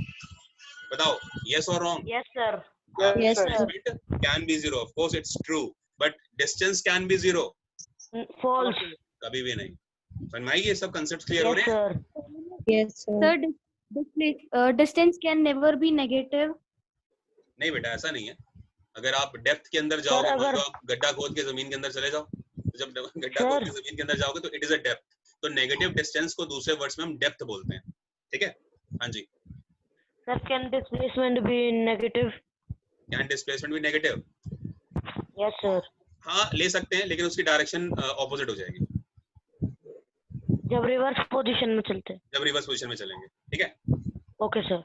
बताओ यस और wrong? Yes, sir. Yes, sir. Displacement can be 0, of course it's true, but distance can be 0, False. कभी भी नहीं। समझ में आई? ये सब कांसेप्ट्स क्लियर हो Yes, रहे हैं? sir. Yes, sir. Sir, distance can never be negative. नहीं बेटा, ऐसा नहीं है। अगर आप डेप्थ के अंदर जाओगे, अगर- तो आप गड्ढा खोद के जमीन के अंदर चले जाओ, तो जब गड्ढा खोद के जमीन के अंदर जाओगे तो इट इज अ डेप्थ। तो नेगेटिव डिस्टेंस को दूसरे वर्ड्स में हम डेप्थ बोलते हैं, ठीक है? हाँ जी। Sir, can displacement be negative? Can displacement भी नेगेटिव? Yes, sir. हाँ ले सकते हैं, लेकिन उसकी डायरेक्शन ऑपोजिट हो जाएगी। जब रिवर्स पोजीशन में चलते हैं। जब रिवर्स पोजीशन में चलेंगे, ठीक है। Okay sir.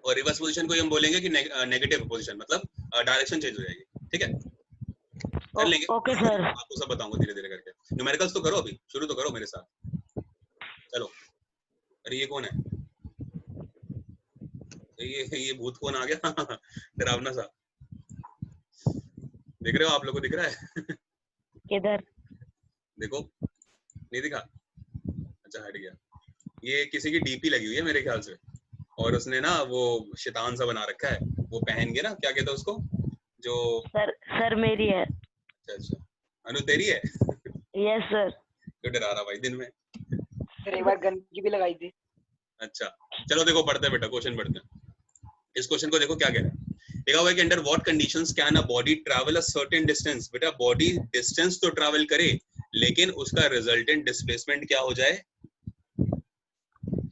और रिवर्स पोजीशन को हम बोलेंगे कि नेगेटिव पोजीशन, मतलब डायरेक्शन चेंज हो जाएगी, ठीक है। कर लेंगे, ओके सर। आपको सब बताऊंगा धीरे धीरे करके। न्यूमेरिकल्स तो करो, अभी शुरू तो करो मेरे साथ, चलो। अरे ये कौन है? ये भूत कौन आ गया? डरावना सा, देख रहे हो आप लोगों को? दिख रहा है? किधर? देखो, नहीं दिखा? अच्छा हट गया। ये किसी की डीपी लगी हुई है मेरे ख्याल से, और उसने ना वो शैतान सा बना रखा है, वो पहन के ना, क्या कहते हैं उसको, जो सर मेरी है। अच्छा अच्छा, अनु तेरी है? Yes sir. क्यों डरा रहा भाई दिन में? सर एक बार गन की भी लगाई थी। अच्छा चलो देखो, पढ़ते हैं बेटा, क्वेश्चन पढ़ते हैं। इस क्वेश्चन को देखो क्या कह रहा है। लिखा हुआ है कि under what conditions can a body travel a certain distance. बेटा बॉडी डिस्टेंस तो ट्रैवल करे, लेकिन उसका रिजल्टेंट डिस्प्लेसमेंट क्या हो जाए?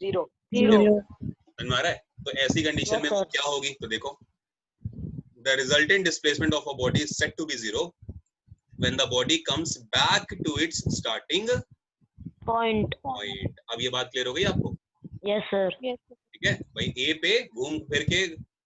जीरो। समझ में आ रहा है? तो ऐसी कंडीशन में वो क्या होगी? तो देखो, the resultant displacement of a body is set to be zero when the body comes back to its starting point. अब ये बात क्लियर हो गई आपको? Yes sir. ठीक है भाई, ए पे घूम फिर के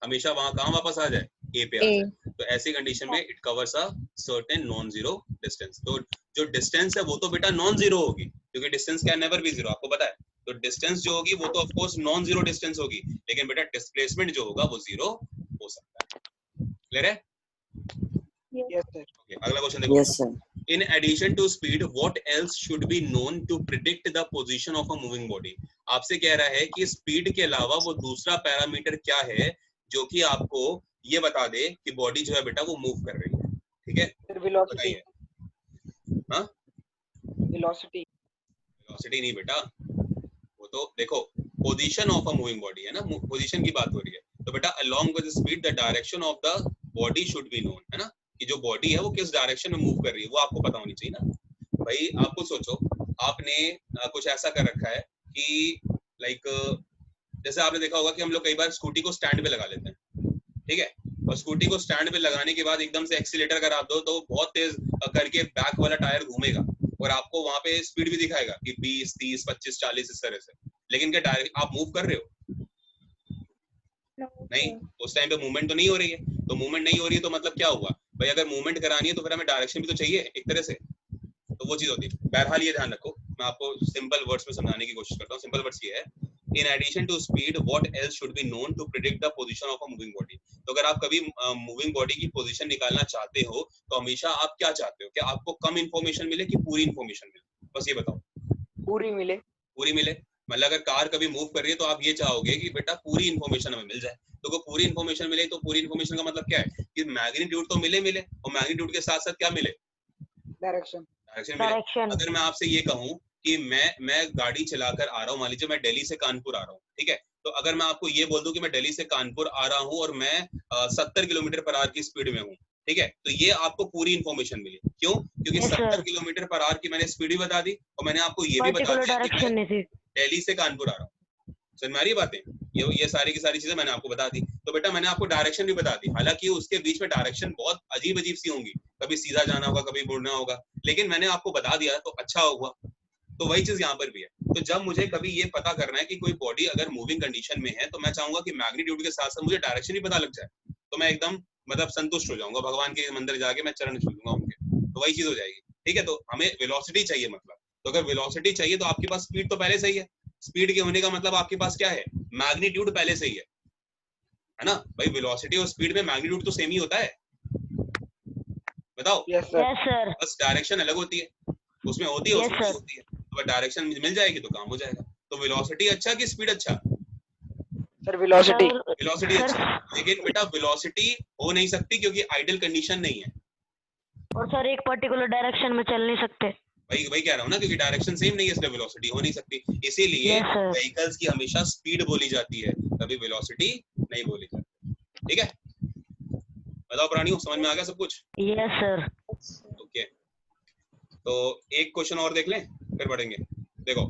हमेशा वहां कहां वापस आ जाए? ए पे आ जाए। तो ऐसी कंडीशन में it covers a certain non zero distance. तो जो डिस्टेंस है वो तो बेटा नॉन जीरो होगी, क्योंकि distance can never be zero, आपको पता है। तो डिस्टेंस जो होगी वो तो of course non zero distance होगी, लेकिन बेटा डिस्प्लेसमेंट जो होगा वो जीरो हो सकता है। क्लियर है? Yes sir. ओके, अगला क्वेश्चन देखो। Yes, sir. In addition to speed, what else should be known to predict the position of a moving body? आपसे कह रहा है कि स्पीड के अलावा वो दूसरा पैरामीटर क्या है जो कि आपको ये बता दे कि बॉडी जो है बेटा वो मूव कर रही है, ठीक है? Sir velocity. हाँ, वेलोसिटी। वेलोसिटी नहीं बेटा, वो तो देखो position of a moving body है ना, पोजीशन की बात हो रही है। तो बेटा along with speed the direction of the body should be known, है ना, कि जो बॉडी है वो किस डायरेक्शन में मूव कर रही है वो आपको पता होनी चाहिए ना। भाई आपको सोचो, आपने कुछ ऐसा कर रखा है कि लाइक जैसे आपने देखा होगा कि हम लोग कई बार स्कूटी को स्टैंड पे लगा लेते हैं, ठीक है, और स्कूटी को स्टैंड पे लगाने के बाद एकदम से एक्सीलेटर अगर आप दो तो बहुत तेज करके बैक वाला टायर घूमेगा और आपको वहां पे स्पीड भी दिखाएगा कि 20, 30, 25, 40 इस तरह से। लेकिन क्या डायरेक्ट आप मूव कर रहे हो? नहीं, उस टाइम पे मूवमेंट तो नहीं हो रही है। तो मूवमेंट नहीं हो रही है तो मतलब क्या हुआ भाई? अगर मूवमेंट करानी है तो फिर हमें डायरेक्शन भी तो चाहिए एक तरह से, तो वो चीज होती है। बहरहाल ये ध्यान रखो, मैं आपको सिंपल वर्ड्स में समझाने की कोशिश करता हूँ। सिंपल वर्ड्स ये है, in addition to speed what else should be known to predict the position of a moving body। तो अगर आप कभी मूविंग बॉडी की पोजीशन निकालना चाहते हो तो हमेशा आप क्या चाहते हो, कि आपको कम इंफॉर्मेशन मिले कि पूरी इंफॉर्मेशन मिले? बस ये बताओ। पूरी मिले। पूरी मिले, मतलब अगर कार कभी मूव कर रही है तो आप ये चाहोगे कि बेटा पूरी इंफॉर्मेशन हमें मिल जाए। तो को पूरी इंफॉर्मेशन मिले तो पूरी इंफॉर्मेशन का मतलब क्या है कि मैग्नीट्यूड तो मिले और मैग्नीट्यूड के साथ साथ क्या मिले? डायरेक्शन। डायरेक्शन। अगर मैं आपसे ये कहूँ कि मैं गाड़ी चलाकर आ रहा हूँ, मान लीजिए मैं दिल्ली से कानपुर आ रहा हूँ, ठीक है, तो अगर मैं आपको ये बोल दूं कि मैं दिल्ली से कानपुर आ रहा हूँ और मैं 70 किलोमीटर पर आवर की स्पीड में हूँ, ठीक है, तो ये आपको पूरी इंफॉर्मेशन मिली। क्यों? क्योंकि 70 किलोमीटर पर आवर की मैंने स्पीड भी बता दी और मैंने आपको ये भी बता दिया कि मैं दिल्ली से कानपुर आ रहा हूँ। समझ में आ रही है बातें? ये सारी की सारी चीजें मैंने आपको बता दी। तो बेटा मैंने आपको डायरेक्शन भी बता दी, हालांकि उसके बीच में डायरेक्शन बहुत अजीब अजीब सी होंगी, कभी सीधा जाना होगा, कभी मुड़ना होगा, लेकिन मैंने आपको बता दिया तो अच्छा हुआ। तो वही चीज यहाँ पर भी है। तो जब मुझे कभी ये पता करना है कि कोई बॉडी अगर मूविंग कंडीशन में है तो मैं चाहूंगा कि मैग्नीट्यूड के साथ साथ मुझे डायरेक्शन ही पता लग जाए, तो मैं एकदम मतलब संतुष्ट हो जाऊंगा, भगवान के मंदिर जाके मैं चरण छू लूंगा उनके, तो वही चीज हो जाएगी। ठीक है, तो हमें वेलोसिटी चाहिए, मतलब तो अगर वेलोसिटी चाहिए तो आपके पास स्पीड तो पहले से ही है। स्पीड के होने का मतलब आपके पास क्या है? मैग्नीट्यूड पहले से ही है ना भाई। वेलोसिटी और स्पीड में मैग्नीट्यूड तो सेम ही होता है, बताओ। Yes sir. बस डायरेक्शन अलग होती है, उसमें होती है उसमें नहीं होती है। तो डायरेक्शन मिल जाएगी तो काम हो जाएगा। तो वेलोसिटी अच्छा कि स्पीड अच्छा? Sir velocity. वेलोसिटी अच्छा, लेकिन बेटा वेलोसिटी हो नहीं सकती क्योंकि आइडियल कंडीशन नहीं है। और सर एक पर्टिकुलर डायरेक्शन में चल नहीं सकते। वही कह रहा हूँ ना, क्योंकि डायरेक्शन सेम नहीं है इसलिए वेलोसिटी हो नहीं सकती। इसीलिए व्हीकल्स की हमेशा स्पीड बोली जाती है, कभी वेलोसिटी नहीं बोली जाती। ठीक है, बताओ प्राणियों, समझ में आ गया सब कुछ? Yes sir. ओके, तो एक क्वेश्चन और देख लें फिर बढ़ेंगे। देखो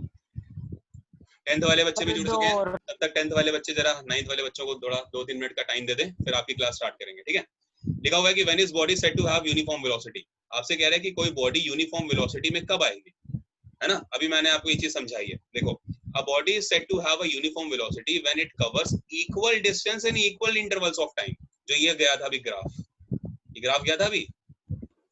10th वाले बच्चे भी जुड़ चुके हैं, तब तक 10th वाले बच्चे जरा 9th वाले बच्चों को थोड़ा 2-3 मिनट का टाइम दे दें, फिर आपकी क्लास स्टार्ट करेंगे। ठीक है, लिखा हुआ है कि when is body said to have uniform velocity. आपसे कह रहा है कि कोई बॉडी यूनिफॉर्म वेलोसिटी में कब आएगी, है ना। अभी मैंने आपको ये चीज समझाई है, देखो a body is said to have a uniform velocity when it covers equal distance in equal intervals of time। जो ये गया था अभी ग्राफ, ये ग्राफ गया था अभी,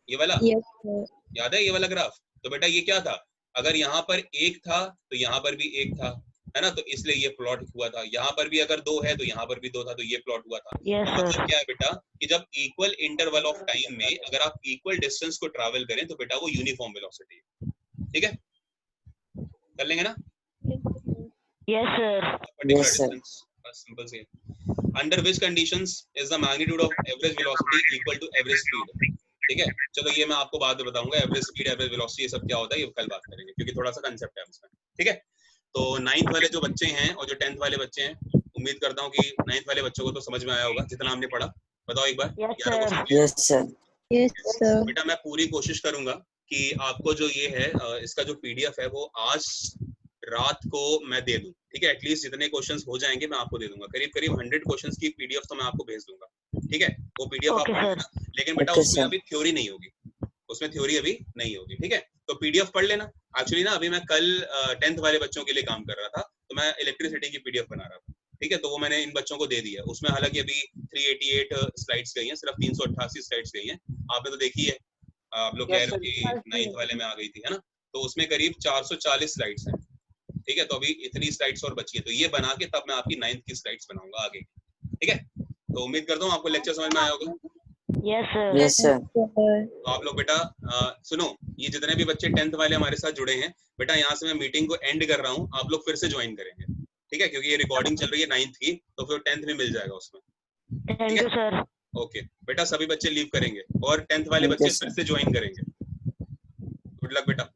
ये वाला Yes, sir. याद है, ये वाला ग्राफ। तो बेटा ये क्या था, अगर यहाँ पर एक था तो यहाँ पर भी एक था, है ना, तो इसलिए ये प्लॉट हुआ था। यहाँ पर भी अगर दो है तो यहाँ पर भी दो था, तो ये प्लॉट हुआ था। Yes, तो मतलब sir. क्या है बेटा कि जब इक्वल इंटरवल ऑफ टाइम में अगर आप इक्वल डिस्टेंस को ट्रैवल करें तो बेटा वो यूनिफॉर्म वेलोसिटी है। ठीक है, कर लेंगे ना Yes, sir. Particular Yes, sir. Distance, बस सिंपल से। Under which conditions is the magnitude of average velocity equal to average speed. ठीक है, चलो ये मैं आपको बाद में बताऊंगा, एवरेज स्पीड एवरेज वेलोसिटी ये सब क्या होता है, ये कल बात करेंगे क्योंकि थोड़ा सा कांसेप्ट है इसमें। ठीक है, तो 9th वाले जो बच्चे हैं और जो 10th वाले बच्चे हैं, उम्मीद करता हूँ कि 9th वाले बच्चों को तो समझ में आया होगा जितना हमने पढ़ा। बताओ एक बार। Yes, 11 sir. Question Yes, sir. Yes, sir. बेटा मैं पूरी कोशिश करूंगा कि आपको जो ये है इसका जो पीडीएफ है वो आज रात को मैं दे दूं। ठीक है, एटलीस्ट जितने क्वेश्चंस हो जाएंगे मैं आपको दे दूंगा, करीब करीब 100 क्वेश्चंस की पीडीएफ तो मैं आपको भेज दूंगा। ठीक है, वो पीडीएफ आप Okay, पढ़ sir. लेना, लेकिन बेटा Okay, उसमें sir. अभी थ्योरी नहीं होगी, उसमें थ्योरी अभी नहीं होगी। ठीक है, तो पीडीएफ पढ़ लेना। एक्चुअली ना अभी मैं कल 10th वाले बच्चों के लिए काम कर रहा था, तो मैं इलेक्ट्रिसिटी की पीडीएफ बना रहा था। ठीक है, तो वो मैंने इन बच्चों को दे दिया। उसमें हालांकि अभी 388 स्लाइड्स गई हैं, सिर्फ 388 स्लाइड्स गई हैं। आपने तो देखी है, आप लोग कह रहे हो कि 9th वाले में आ गई थी, है ना, तो उसमें करीब 440 स्लाइड्स हैं। ठीक है, तो अभी इतनी स्लाइड्स और बची है, तो ये बना के तब मैं आपकी 9th की स्लाइड्स बनाऊंगा आगे। ठीक है, तो उम्मीद करता हूँ आपको लेक्चर समझ में आया होगा। Yes, sir. Yes, sir. Sir. तो आप लोग बेटा सुनो, ये जितने भी बच्चे 10th वाले हमारे साथ जुड़े हैं बेटा, यहाँ से मैं मीटिंग को एंड कर रहा हूँ, आप लोग फिर से ज्वाइन करेंगे। ठीक है, क्योंकि ये रिकॉर्डिंग चल रही है 9th की, तो फिर 10th में मिल जाएगा उसमें। Thank you, sir. ओके बेटा, सभी बच्चे लीव करेंगे और 10th वाले Thank you, बच्चे फिर sir. से ज्वाइन करेंगे। गुड लक बेटा।